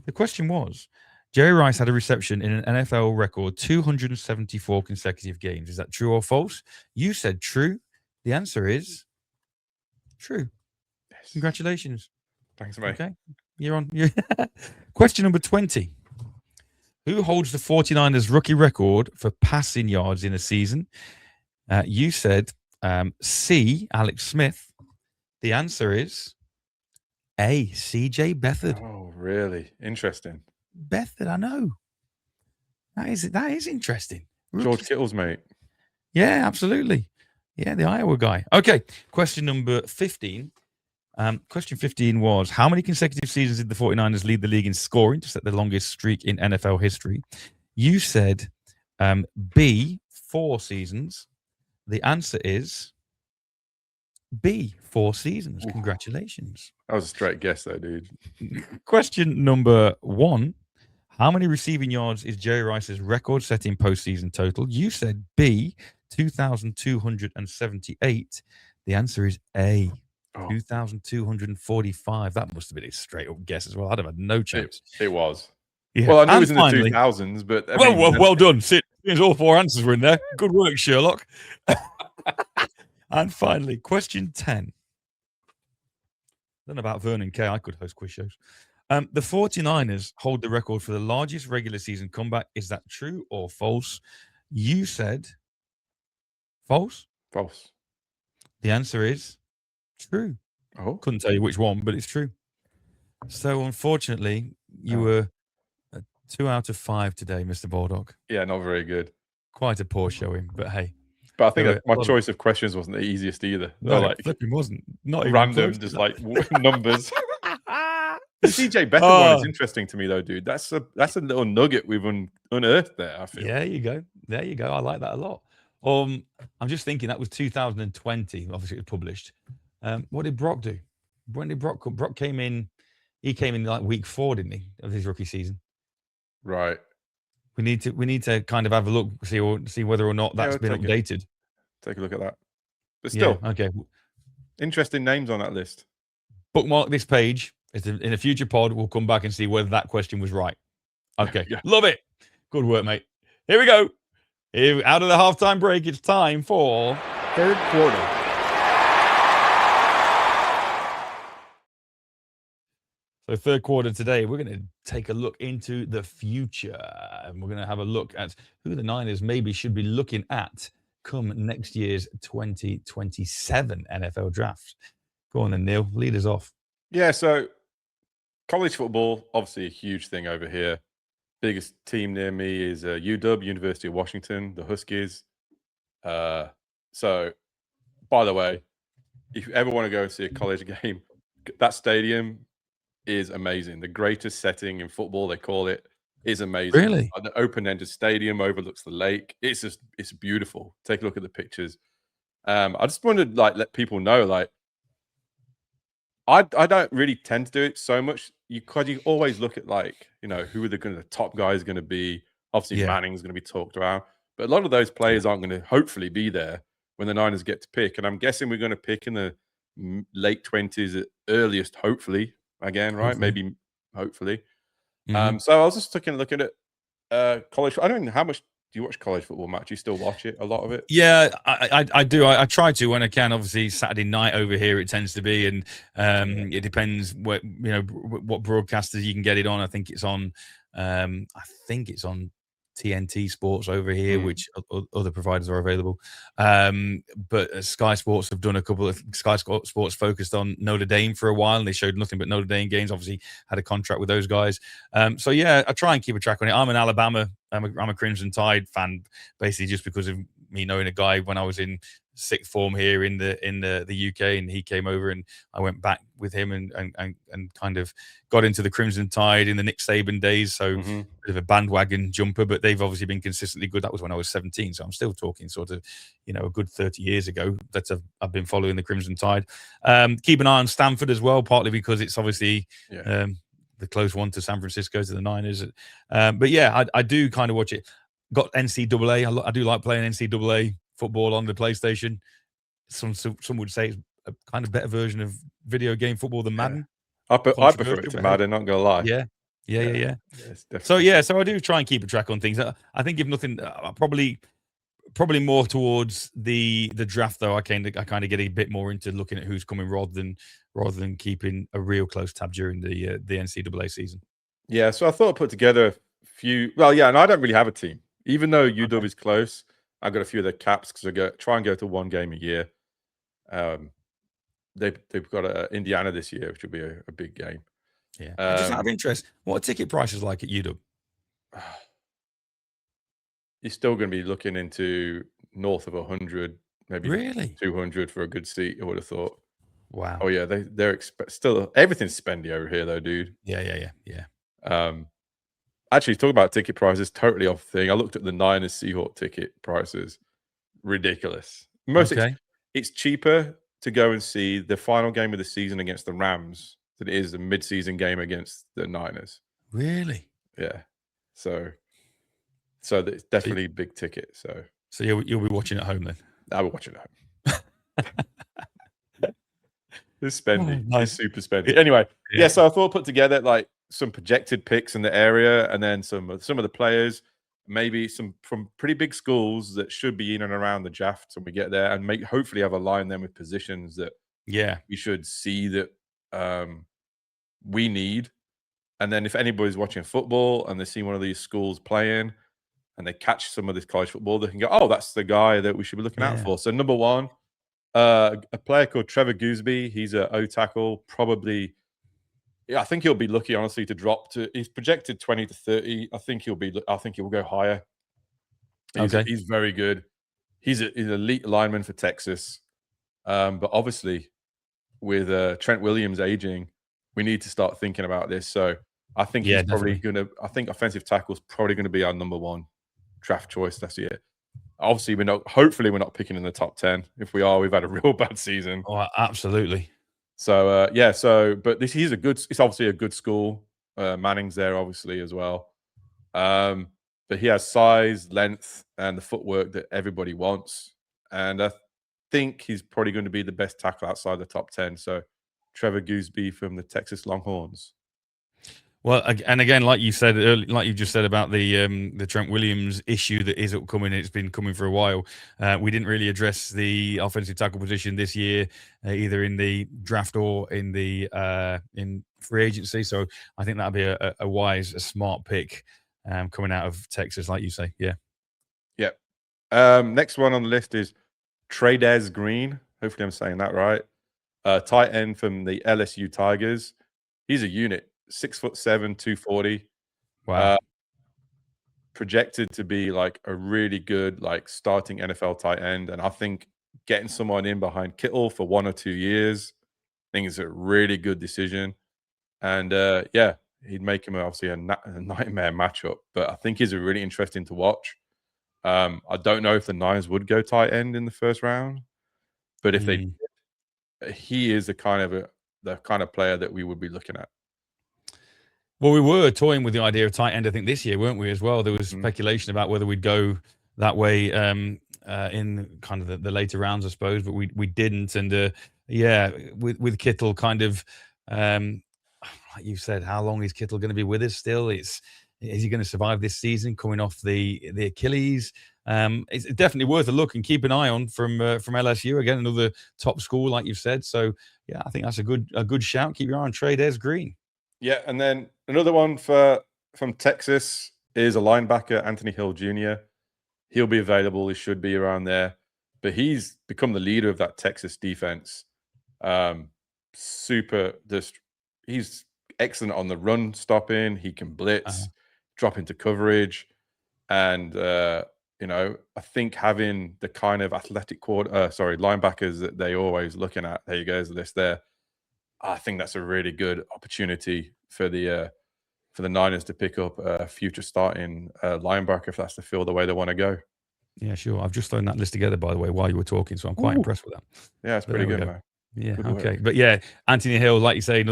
The question was, Jerry Rice had a reception in an NFL record 274 consecutive games. Is that true or false? You said true. The answer is true. Yes. Congratulations. Thanks, mate. Okay. You're on. Question number 20. Who holds the 49ers rookie record for passing yards in a season? You said C, Alex Smith. The answer is A, CJ Beathard. Oh, really? Interesting. Beathard, I know. That is interesting. George Rookies. Kittle's mate. Yeah, absolutely. Yeah, the Iowa guy. Okay, question number 15. Question 15 was, how many consecutive seasons did the 49ers lead the league in scoring to set the longest streak in NFL history? You said B, 4 seasons. The answer is B, 4 seasons. Ooh. Congratulations. That was a straight guess, though, dude. Question number 1. How many receiving yards is Jerry Rice's record-setting postseason total? You said B, 2,278. The answer is A, 2,245. That must have been a straight-up guess as well. I'd have had no chance. It was. Yeah. Well, I knew And it was in finally, the 2000s, but I well done. All 4 answers were in there. Good work, Sherlock. And finally, question 10. Then about Vernon Kay, I could host quiz shows. The 49ers hold the record for the largest regular season comeback. Is that true or false? You said false. False. The answer is true. Oh. Couldn't tell you which one, but it's true. So unfortunately, you were 2 out of 5 today, Mr. Baldock. Yeah, not very good. Quite a poor showing, but hey. But I think my choice of questions wasn't the easiest either. No, like flipping wasn't. Not even random, close. just like numbers. The CJ Beathard one is interesting to me, though, dude. That's a little nugget we've unearthed there, I feel. Yeah, there you go. I like that a lot. I'm just thinking that was 2020. Obviously, it was published. What did Brock do? When did Brock come? Brock came in. He came in like week 4, didn't he, of his rookie season? Right. We need to kind of have a look, see whether or not that's been updated. Take a look at that. But still, okay. Interesting names on that list. Bookmark this page. In a future pod, we'll come back and see whether that question was right. Okay. Yeah. Love it. Good work, mate. Here we go. Out of the halftime break, it's time for third quarter. So third quarter today, we're going to take a look into the future. And we're going to have a look at who the Niners maybe should be looking at come next year's 2027 NFL draft. Go on then, Neil. Lead us off. Yeah, so college football, obviously a huge thing over here. Biggest team near me is UW, University of Washington, the Huskies. So, by the way, if you ever want to go see a college game, that stadium is amazing. The greatest setting in football, they call it, is amazing. Really? The open-ended stadium overlooks the lake. It's beautiful. Take a look at the pictures. I just wanted to let people know, I don't really tend to do it so much. You always look at who are the top guys going to be. Obviously, Manning's going to be talked about, but a lot of those players aren't going to hopefully be there when the Niners get to pick. And I'm guessing we're going to pick in the late 20s at earliest, hopefully. Again, right? Maybe, hopefully. Mm-hmm. So I was just taking a look at it. College. I don't know how much do you watch college football, Matt? Do you still watch it? A lot of it? Yeah, I do. I try to when I can. Obviously, Saturday night over here it tends to be, and it depends what broadcasters you can get it on. I think it's on. TNT Sports over here, which other providers are available. But Sky Sports have done a couple of Sky Sports focused on Notre Dame for a while, and they showed nothing but Notre Dame games. Obviously, had a contract with those guys. So yeah, I try and keep a track on it. I'm an Alabama. I'm a Crimson Tide fan, basically just because of me knowing a guy when I was in sixth form here in the UK, and he came over and I went back with him and kind of got into the Crimson Tide in the Nick Saban days. So bit of a bandwagon jumper, but they've obviously been consistently good. That was when I was 17, so I'm still talking sort of a good 30 years ago that I've been following the Crimson Tide. Keep an eye on Stanford as well, partly because it's obviously the close one to San Francisco, to the Niners. But yeah, I do kind of watch it. Got NCAA. I do like playing NCAA football on the PlayStation. Some would say it's a kind of better version of video game football than Madden. I prefer it to Madden, not gonna lie. Yeah. So I do try and keep a track on things. I think if nothing, probably more towards the draft though. I kind of get a bit more into looking at who's coming rather than keeping a real close tab during the NCAA season. Yeah, so I thought I'd put together a few. Well, yeah, and I don't really have a team, even though UW is close. I got a few of their caps because I try and go to one game a year. They've got Indiana this year, which will be a big game. Yeah. And just out of interest, what are ticket prices like at UW? You're still going to be looking into north of 100, maybe Really? 200 for a good seat. I would have thought. Wow. Oh yeah, they're still everything's spendy over here though, dude. Yeah. Actually, talking about ticket prices, totally off thing. I looked at the Niners Seahawks ticket prices, ridiculous. It's cheaper to go and see the final game of the season against the Rams than it is the mid-season game against the Niners. Really? Yeah. So it's definitely big ticket. So you'll be watching at home then? I'll be watching at home. It's spendy. Oh, nice. It's super spendy. Anyway, yeah. So I thought I'd put together like some projected picks in the area, and then some of the players, maybe some from pretty big schools that should be in and around the draft when we get there, and hopefully have aligned them with positions that we should see that we need. And then if anybody's watching football and they see one of these schools playing and they catch some of this college football, they can go, oh, that's the guy that we should be looking out for. So number one, a player called Trevor Gooseby. He's a O tackle, probably. Yeah, I think he'll be lucky, honestly, to drop to. He's projected 20 to 30. I think he'll go higher. He's very good. He's an elite lineman for Texas. But obviously, with Trent Williams aging, we need to start thinking about this. So I think he's probably going to. I think offensive tackle is probably going to be our number one draft choice this year. Obviously, hopefully, we're not picking in the top 10. If we are, we've had a real bad season. Oh, absolutely. So but it's obviously a good school. Manning's there obviously as well. But he has size, length, and the footwork that everybody wants. And I think he's probably going to be the best tackle outside the top 10. So Trevor Gooseby from the Texas Longhorns. Well, and again, like you said earlier, like you just said about the Trent Williams issue that is upcoming, it's been coming for a while. We didn't really address the offensive tackle position this year, either in the draft or in the in free agency. So I think that'd be a smart pick coming out of Texas, like you say. Yeah. Next one on the list is Tradez Green. Hopefully, I'm saying that right. Tight end from the LSU Tigers. He's a unit. 6'7", 240. Wow. Projected to be like a really good starting NFL tight end, and I think getting someone in behind Kittle for 1 or 2 years, I think is a really good decision. And he'd make him obviously a nightmare matchup, but I think he's a really interesting to watch. I don't know if the Niners would go tight end in the first round, but if they did, he is the kind of player that we would be looking at. Well, we were toying with the idea of tight end, I think, this year, weren't we, as well? There was speculation about whether we'd go that way in kind of the later rounds, I suppose, but we didn't. And with Kittle kind of, like you said, how long is Kittle going to be with us still? Is he going to survive this season coming off the Achilles? It's definitely worth a look and keep an eye on from LSU. Again, another top school, like you've said. So, yeah, I think that's a good shout. Keep your eye on Tradez Green. Yeah, and then another one from Texas is a linebacker, Anthony Hill Jr. He'll be available. He should be around there. But he's become the leader of that Texas defense. He's excellent on the run stopping. He can blitz, drop into coverage. And, I think having the kind of athletic linebackers that they always looking at, there you go, there's a list there. I think that's a really good opportunity for the Niners to pick up a future starting linebacker if that's the way they want to go. Yeah, sure. I've just thrown that list together, by the way, while you were talking, so I'm quite impressed with that. Yeah, it's pretty good, man. Yeah, good okay. Work. But yeah, Anthony Hill, like you say,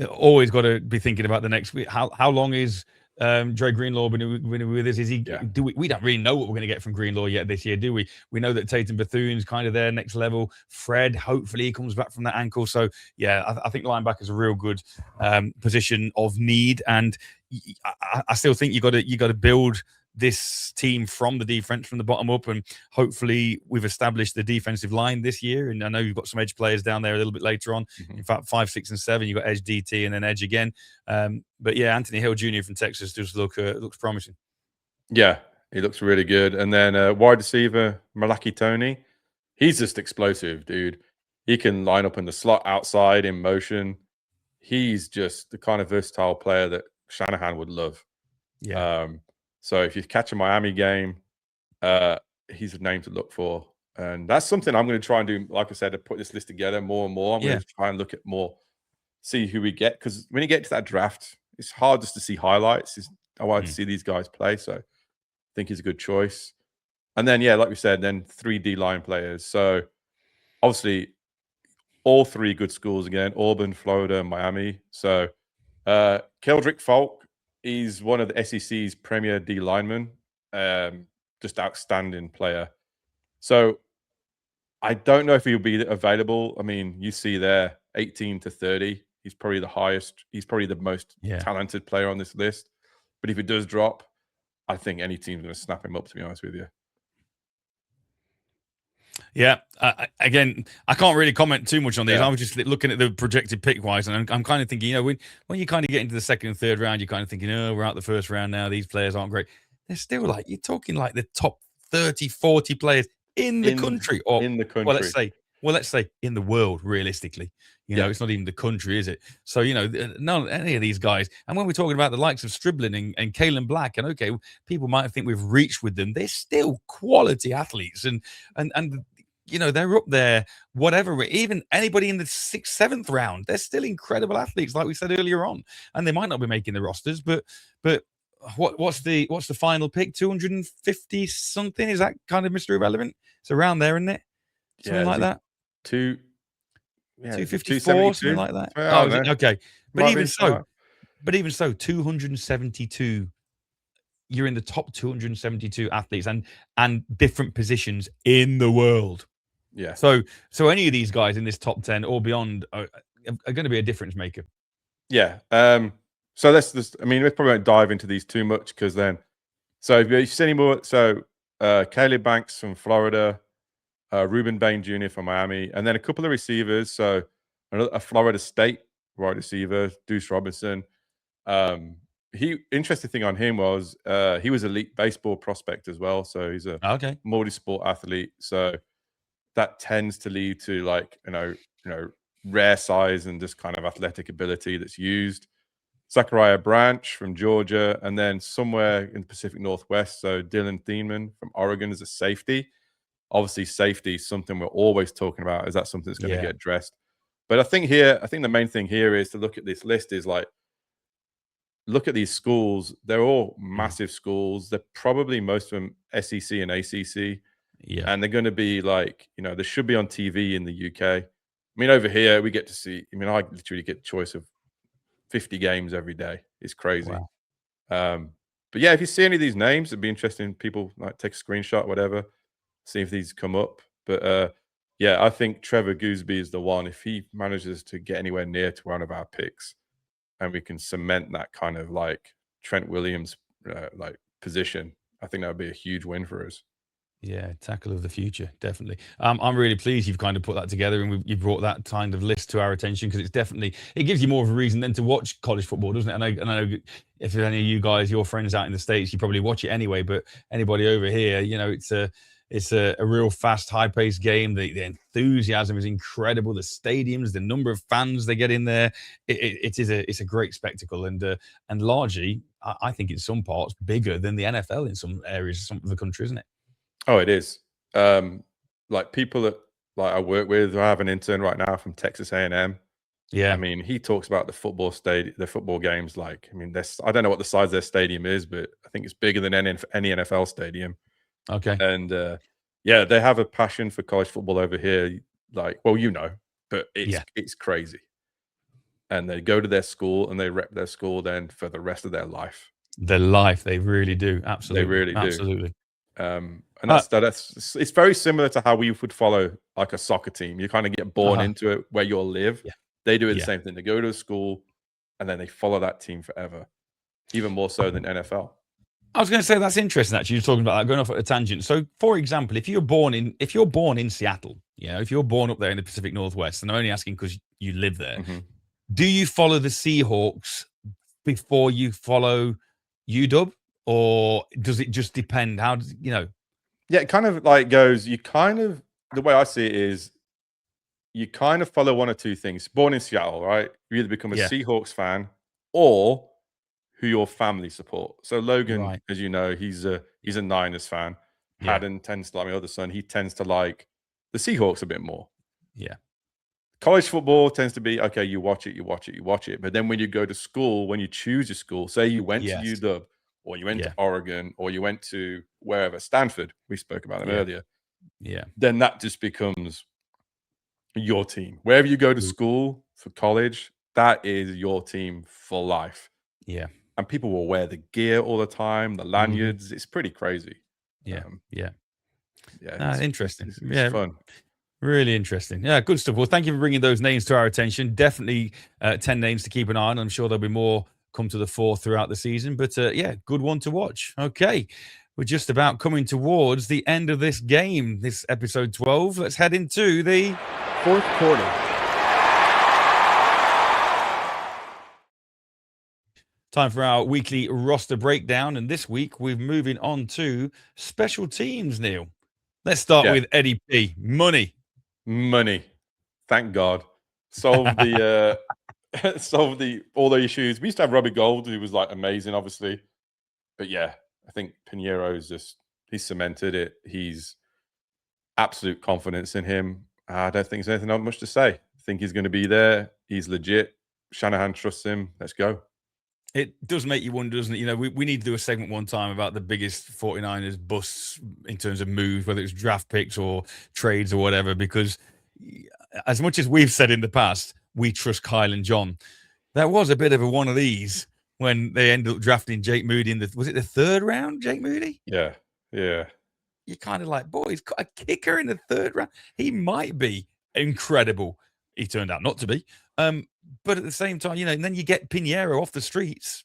always got to be thinking about the next week. How long is Dre Greenlaw been with us? Is he? Yeah. We don't really know what we're going to get from Greenlaw yet this year, do we? We know that Tatum Bethune's kind of there next level. Fred, hopefully, he comes back from that ankle. So yeah, I think linebacker's a real good position of need, and I still think you got to build this team from the defense, from the bottom up, and hopefully we've established the defensive line this year. And I know you've got some edge players down there a little bit later on. Mhm. In fact, 5, 6, and 7, you've got edge DT and then edge again. But yeah, Anthony Hill Jr. from Texas just looks promising. Yeah, he looks really good. And then wide receiver Malaki Tony, he's just explosive, dude. He can line up in the slot outside in motion. He's just the kind of versatile player that Shanahan would love. Yeah. So if you catch a Miami game, he's a name to look for. And that's something I'm going to try and do. Like I said, to put this list together more and more. I'm going to try and look at more, see who we get. Because when you get to that draft, it's hard just to see highlights. I want to see these guys play. So I think he's a good choice. And then, yeah, like we said, then 3 D-line players. So obviously, all 3 good schools again, Auburn, Florida, and Miami. So Keldrick Falk, he's one of the SEC's premier D linemen, just outstanding player. So I don't know if he'll be available. I mean, you see there, 18 to 30. He's probably the highest. He's probably the most talented player on this list. But if it does drop, I think any team's going to snap him up, to be honest with you. Yeah. Again, I can't really comment too much on these. Yeah. I was just looking at the projected pick wise, and I'm kind of thinking, when you kind of get into the second and third round, you're kind of thinking, we're out the first round now. These players aren't great. They're still you're talking like the top 30, 40 players in the country, or in the country. Let's say in the world, realistically. It's not even the country, is it? So, none any of these guys. And when we're talking about the likes of Striblin and Kalen Black, and okay, people might think we've reached with them, they're still quality athletes, and they're up there. Whatever, even anybody in the 6th, 7th round, they're still incredible athletes, like we said earlier on. And they might not be making the rosters, but what's the final pick? 250 something? Is that kind of Mr. Irrelevant? It's around there, isn't it? Something like that. 254, something like that. Okay. But even so, 272. You're in the top 272 athletes and different positions in the world. Yeah. So any of these guys in this top 10 or beyond are going to be a difference maker. Yeah. So let's just, we probably won't dive into these too much because then, so if you see any more, Caleb Banks from Florida, Reuben Bain Jr. from Miami, and then a couple of receivers. So a Florida State wide receiver, Deuce Robinson. Interesting thing on him was he was elite baseball prospect as well. So he's a multi-sport athlete. So that tends to lead to rare size and just kind of athletic ability that's used. Zachariah Branch from Georgia, and then somewhere in the Pacific Northwest. So Dylan Thiemann from Oregon as a safety. Obviously, safety is something we're always talking about. Is that something that's going to get addressed? But I think the main thing here is to look at this list is look at these schools. They're all massive schools. They're probably most of them SEC and ACC. Yeah. And they're going to be they should be on TV in the UK. Over here, we get to see, I literally get a choice of 50 games every day. It's crazy. Wow. But yeah, if you see any of these names, it'd be interesting. People take a screenshot, whatever, see if these come up. But I think Trevor Gooseby is the one. If he manages to get anywhere near to one of our picks, and we can cement that kind of Trent Williams position, I think that would be a huge win for us. Yeah, tackle of the future, definitely. I'm really pleased you've kind of put that together and you brought that kind of list to our attention, because it gives you more of a reason then to watch college football, doesn't it? And I know if any of you guys, your friends out in the States, you probably watch it anyway, but anybody over here, it's a real fast, high-paced game. The enthusiasm is incredible. The stadiums, the number of fans they get in there, it's a great spectacle, and largely, I think in some parts bigger than the NFL in some areas, some of the country, isn't it? Oh, it is. People that I work with, I have an intern right now from Texas A&M. Yeah. He talks about the football games. I don't know what the size of their stadium is, but I think it's bigger than any NFL stadium. Okay. And they have a passion for college football over here. But it's crazy. And they go to their school and they rep their school then for the rest of their life. They really do. Absolutely. They really do. Absolutely. And it's very similar to how we would follow a soccer team. You kind of get born into it where you'll live. Yeah. They do the same thing. They go to a school and then they follow that team forever, even more so than NFL. I was going to say that's interesting. Actually, you're talking about that, going off at a tangent. So, for example, if you're born in Seattle, if you're born up there in the Pacific Northwest, and I'm only asking because you live there, do you follow the Seahawks before you follow UW, or does it just depend? How does Yeah, it kind of like goes. The way I see it is, you kind of follow one or two things. Born in Seattle, right? You either become a Seahawks fan or who your family support. So Logan, as you know, he's a Niners fan. Haddon tends to like my other son. He tends to like the Seahawks a bit more. Yeah. College football tends to be, okay, you watch it. But then when you go to school, when you choose your school, say you went to UW or you went to Oregon or you went to wherever, Stanford, we spoke about them earlier. Yeah. Then that just becomes your team. Wherever you go to school for college, that is your team for life. Yeah. And people will wear the gear all the time, the lanyards. It's pretty crazy. Yeah. It's interesting. It's fun. Really interesting. Yeah, good stuff. Well, thank you for bringing those names to our attention. Definitely 10 names to keep an eye on. I'm sure there'll be more come to the fore throughout the season. But good one to watch. Okay, we're just about coming towards the end of this game, this episode 12. Let's head into the fourth quarter. Time for our weekly roster breakdown. And this week, we're moving on to special teams, Neil. Let's start with Eddie P. Money. Thank God. Solved the all the issues. We used to have Robbie Gold, who was like amazing, obviously. But yeah, I think Piñeiro's he's cemented it. He's absolute confidence in him. I don't think there's anything much to say. I think he's going to be there. He's legit. Shanahan trusts him. Let's go. It does make you wonder, doesn't it? We need to do a segment one time about the biggest 49ers busts in terms of moves, whether it's draft picks or trades or whatever, because as much as we've said in the past, we trust Kyle and John. There was a bit of one of these when they ended up drafting Jake Moody was it the third round, Jake Moody? Yeah. You're kind of like, boy, he's got a kicker in the third round. He might be incredible. He turned out not to be. But at the same time, and then you get Piñeiro off the streets.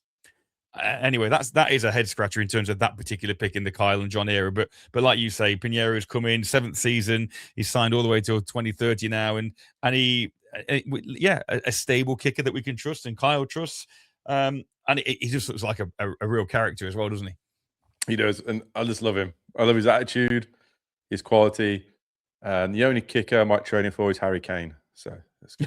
Anyway, that is a head scratcher in terms of that particular pick in the Kyle and John era. But like you say, Piñeiro's come in 7th season. He's signed all the way till 2030 now, and he, a stable kicker that we can trust, and Kyle trusts. And he just looks like a real character as well, doesn't he? He does, and I just love him. I love his attitude, his quality. And the only kicker I might trade him for is Harry Kane. So let's go.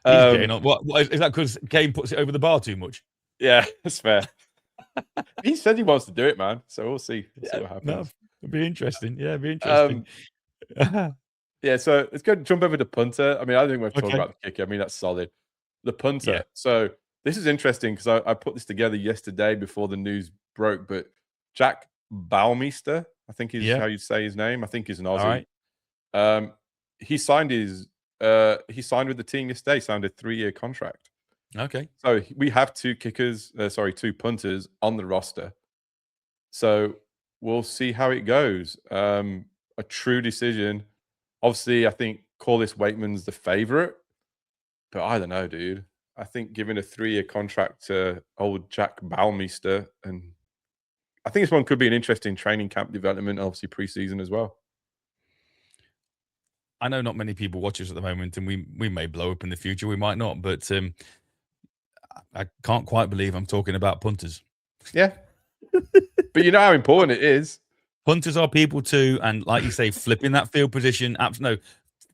Getting on. What is that? Because Kane puts it over the bar too much? Yeah, that's fair. He said he wants to do it, man. So we'll see. See what happens. No, it'll be interesting. Yeah, it'll be interesting. So let's go jump over to punter. I mean, I don't think we've talked about the kicker. I mean, that's solid. The punter. Yeah. So this is interesting because I put this together yesterday before the news broke. But Jack Baumeister, I think is how you say his name. I think he's an Aussie. All right. He signed with the team yesterday. Signed a 3-year contract. Okay. So we have two punters on the roster. So we'll see how it goes. A true decision. Obviously, I think Corliss Waitman's the favorite, but I don't know, dude. I think giving a 3-year contract to old Jack Baumeister, and I think this one could be an interesting training camp development, obviously preseason as well. I know not many people watch us at the moment, and we may blow up in the future. We might not, but I can't quite believe I'm talking about punters. Yeah. But you know how important it is. Punters are people too, and like you say, flipping that field position. No,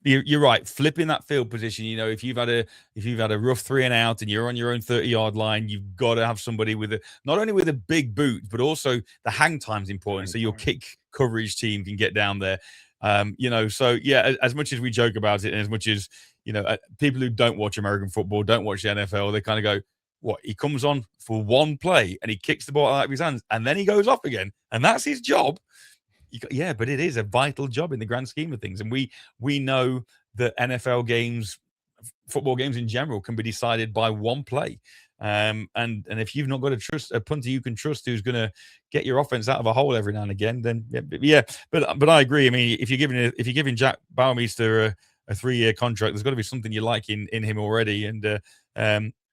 you're right. Flipping that field position. If you've had a rough 3 and out, and you're on your own 30-yard line, you've got to have somebody with not only with a big boot, but also the hang time's important, so your kick coverage team can get down there. So yeah, as much as we joke about it, and as much as people who don't watch American football, don't watch the NFL, they kind of go, what, he comes on for one play and he kicks the ball out of his hands and then he goes off again and that's his job. Yeah, but it is a vital job in the grand scheme of things. And we know that NFL games, football games in general, can be decided by one play. And if you've not got a punter you can trust who's going to get your offense out of a hole every now and again, then yeah. But I agree. I mean, if you're giving Jack Baumeister a 3-year contract, there's got to be something you like in him already. And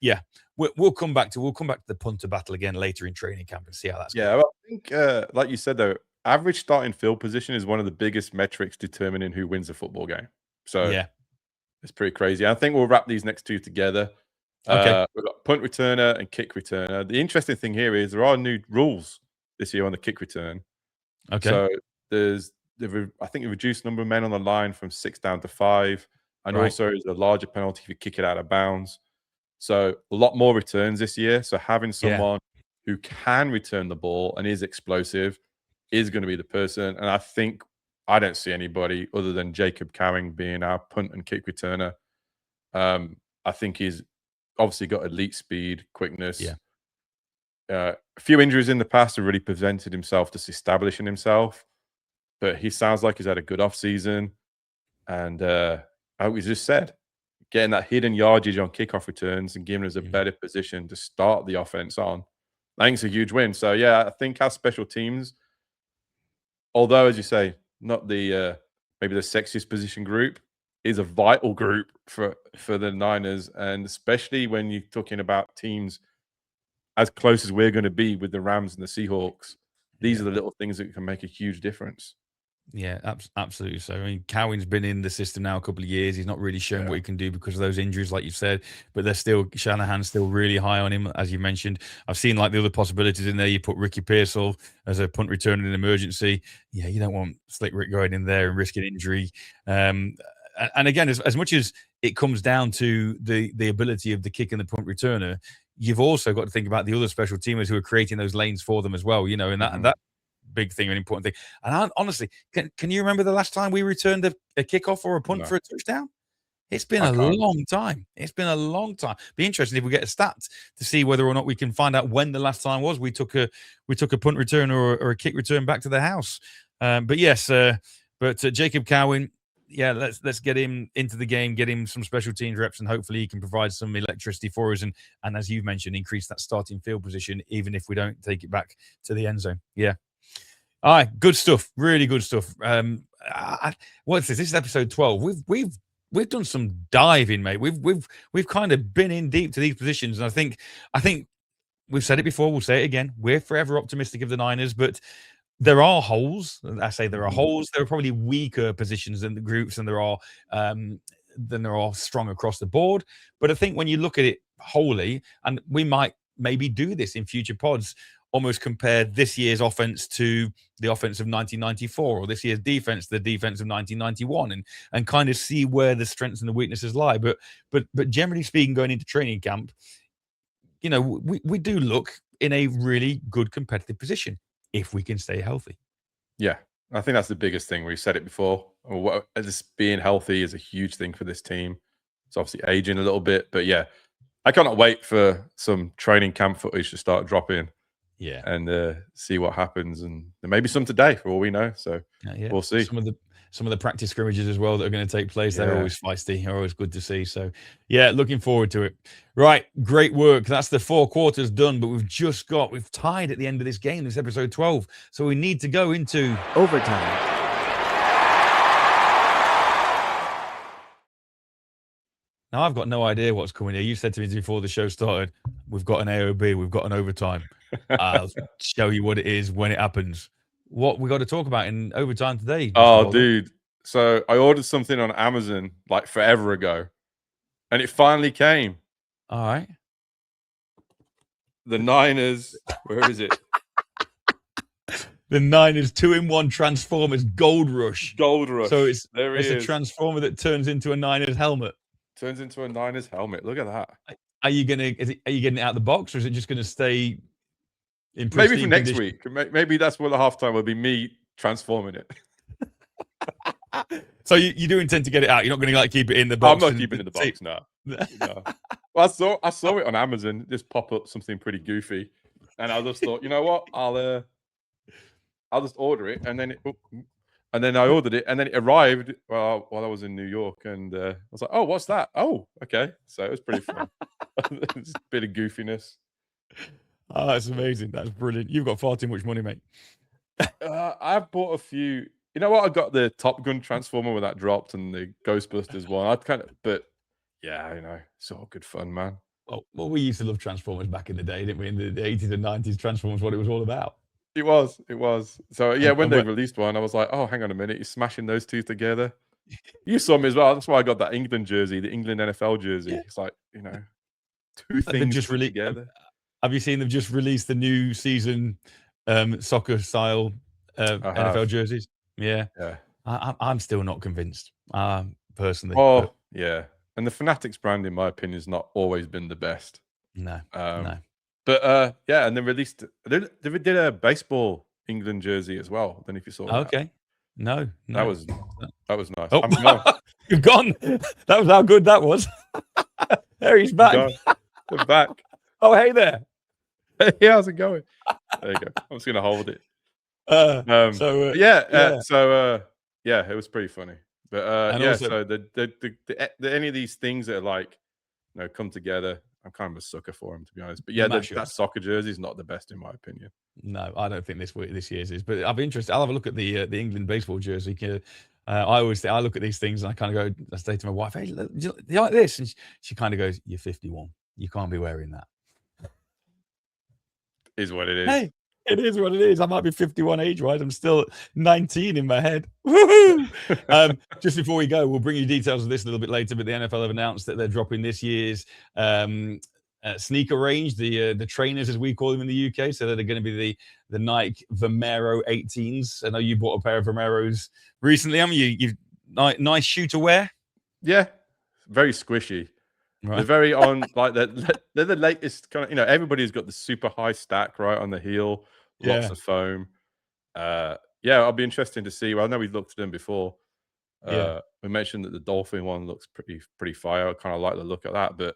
Yeah, we'll come back to the punter battle again later in training camp and see how that's going. Yeah, well, I think, like you said though, average starting field position is one of the biggest metrics determining who wins a football game. So Yeah. it's pretty crazy. I think we'll wrap these next two together. Okay. We've got punt returner and kick returner. The interesting thing here is there are new rules this year on the kick return. Okay. So I think a reduced number of men on the line from 6 down to 5, and Right. also there's a larger penalty if you kick it out of bounds. So a lot more returns this year. So having someone who can return the ball and is explosive is going to be the person. And I don't see anybody other than Jacob Cowing being our punt and kick returner. I think he's obviously got elite speed, quickness. Yeah. A few injuries in the past have really prevented himself just establishing himself, but he sounds like he's had a good off season. And like we just said, getting that hidden yardage on kickoff returns and giving us a better position to start the offense on, I think it's a huge win. So yeah, I think our special teams, although as you say, not the maybe the sexiest position group, is a vital group for the Niners, and especially when you're talking about teams as close as we're going to be with the Rams and the Seahawks. These are the little things that can make a huge difference. Yeah, absolutely. So, I mean, Cowing's been in the system now a couple of years. He's not really shown what he can do because of those injuries, like you said. But Shanahan's still really high on him, as you mentioned. I've seen like the other possibilities in there. You put Ricky Pearsall as a punt returner in emergency. Yeah, you don't want Slick Rick going in there and risking injury. And again, as much as it comes down to the ability of the kick and the punt returner, you've also got to think about the other special teamers who are creating those lanes for them as well. You know, and that big thing, an important thing. And honestly, can you remember the last time we returned a kickoff or a punt for a touchdown? It's been a long time. It's been a long time. Be interesting if we get a stat to see whether or not we can find out when the last time was we took a punt return or a kick return back to the house. But yes, Jacob Cowing, yeah, let's get him into the game, get him some special teams reps, and hopefully he can provide some electricity for us. And as you've mentioned, increase that starting field position, even if we don't take it back to the end zone. Yeah. All right, good stuff. Really good stuff. What's this? This is episode 12. We've done some diving, mate. We've kind of been in deep to these positions, and I think we've said it before. We'll say it again. We're forever optimistic of the Niners, but there are holes. I say there are holes. There are probably weaker positions in the groups than there are strong across the board. But I think when you look at it wholly, and we might maybe do this in future pods, almost compare this year's offense to the offense of 1994, or this year's defense to the defense of 1991, and kind of see where the strengths and the weaknesses lie. But generally speaking, going into training camp, you know, we do look in a really good competitive position if we can stay healthy. Yeah, I think that's the biggest thing. We've said it before. Just being healthy is a huge thing for this team. It's obviously aging a little bit, but yeah, I cannot wait for some training camp footage to start dropping. Yeah, and see what happens, and there may be some today for all we know. So we'll see. Some of the practice scrimmages as well that are going to take place. They're always feisty, always good to see. So yeah, looking forward to it. Right, great work. That's the 4 quarters done, but we've tied at the end of this game. This is episode 12, so we need to go into overtime. Now, I've got no idea what's coming here. You said to me before the show started, we've got an AOB, we've got an overtime. I'll show you what it is when it happens. What we got to talk about in overtime today? Oh, dude. So I ordered something on Amazon like forever ago, and it finally came. All right. The Niners, where is it? The Niners 2-in-1 Transformers Gold Rush. Gold Rush. So it's a Transformer that turns into a Niners helmet. Turns into a Niners helmet. Look at that. Are you getting it out of the box, or is it just going to stay in maybe for next condition? week? Maybe that's what the halftime will be, me transforming it. So you do intend to get it out? You're not going to like keep it in the box? I'm not keeping it in the box. No. Well, I saw it on Amazon. Just pop up something pretty goofy, and I just thought, you know what? I'll just order it, and then I ordered it, and then it arrived while I was in New York, and I was like, "Oh, what's that? Oh, okay." So it was pretty fun. Just a bit of goofiness. Oh, that's amazing. That's brilliant. You've got far too much money, mate. I've bought a few. You know what? I got the Top Gun Transformer when that dropped, and the Ghostbusters one. But yeah, you know, it's all good fun, man. Well, we used to love Transformers back in the day, didn't we? In the 80s and 90s, Transformers, what it was all about. It was. So yeah, when And they released one, I was like, oh, hang on a minute, you're smashing those two together. You saw me as well. That's why I got that England jersey, the England NFL jersey. Yeah. It's like, two They've things just put together. Have you seen they've just released the new season soccer style NFL jerseys? Yeah. Yeah. I'm still not convinced, personally. Oh, yeah. And the Fanatics brand, in my opinion, has not always been the best. No. But yeah, and they released. They did a baseball England jersey as well. I don't know if you saw that. Okay. No. That was nice. Oh, I'm gone. you've gone. That was how good that was. There he's back. I'm back. Oh, hey there. Hey, how's it going? There you go. I'm just gonna hold it. Yeah, it was pretty funny. But yeah, also, so the any of these things that are like, come together, I'm kind of a sucker for them, to be honest. But yeah, that soccer jersey is not the best in my opinion. No, I don't think this year's is. But I'll be interested. I'll have a look at the England baseball jersey. I look at these things and I kind of go. I say to my wife, "Hey, do you like this?" And she kind of goes, "You're 51. You can't be wearing that." Is what it is. Hey, it is what it is. I might be 51 age-wise. I'm still 19 in my head. Woohoo! Just before we go, we'll bring you details of this a little bit later, but the NFL have announced that they're dropping this year's sneaker range, the trainers, as we call them in the UK. So they're going to be the Nike Vomero 18s. I know you bought a pair of Vomeros recently, haven't you? You've nice shoe to wear? Yeah, very squishy. Right. They're very on, like they're the latest kind of, everybody's got the super high stack right on the heel, lots of foam. Yeah, I'll be interested to see. Well, I know we've looked at them before. We mentioned that the Dolphin one looks pretty fire. I kind of like the look at that, but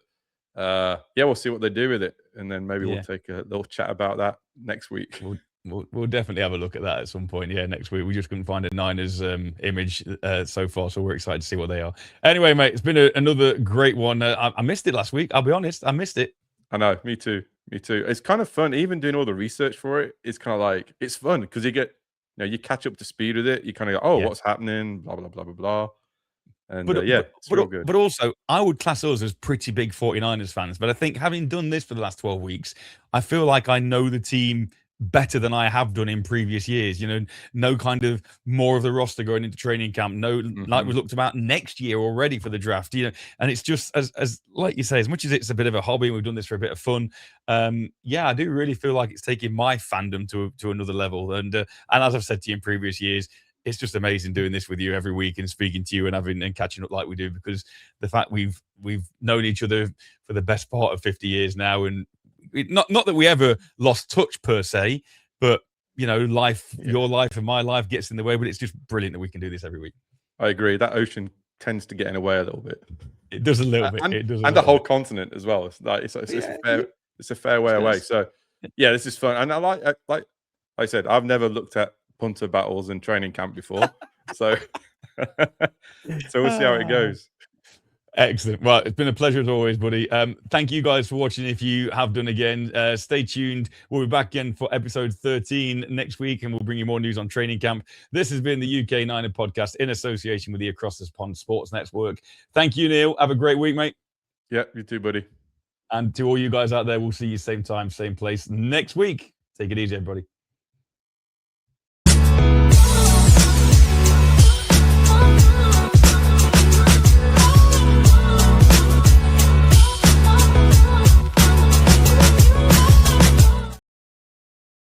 yeah, we'll see what they do with it, and then maybe we'll take a little chat about that next week. We'll definitely have a look at that at some point. Yeah, next week. We just couldn't find a Niners image so far, so we're excited to see what they are. Anyway, mate, it's been another great one. I missed it last week. I'll be honest, I missed it. I know, me too. It's kind of fun, even doing all the research for it. It's kind of like, it's fun because you get, you catch up to speed with it. You kind of go, what's happening? Blah blah blah blah blah. And it's real good. But also, I would class us as pretty big 49ers fans. But I think having done this for the last 12 weeks, I feel like I know the team better than I have done in previous years. No kind of more of the roster going into training camp. No, like we looked about next year already for the draft. And it's just as like you say, as much as it's a bit of a hobby, and we've done this for a bit of fun. Yeah, I do really feel like it's taking my fandom to another level. And as I've said to you in previous years, it's just amazing doing this with you every week and speaking to you and catching up like we do, because the fact we've known each other for the best part of 50 years now, and not that we ever lost touch per se, but life, your life and my life gets in the way. But it's just brilliant that we can do this every week. I agree. That ocean tends to get in the way a little bit. It does a little bit. And the whole continent as well. It's like it's a fair way away. So yeah, this is fun. And I like I said, I've never looked at punter battles in training camp before, so we'll see how it goes. Excellent. Well, it's been a pleasure as always, buddy. Thank you guys for watching. If you have done again, stay tuned. We'll be back again for episode 13 next week, and we'll bring you more news on training camp. This has been the UK Niner podcast in association with the Across the Pond Sports Network. Thank you, Neil. Have a great week, mate. Yeah, you too, buddy. And to all you guys out there, we'll see you same time, same place next week. Take it easy, everybody.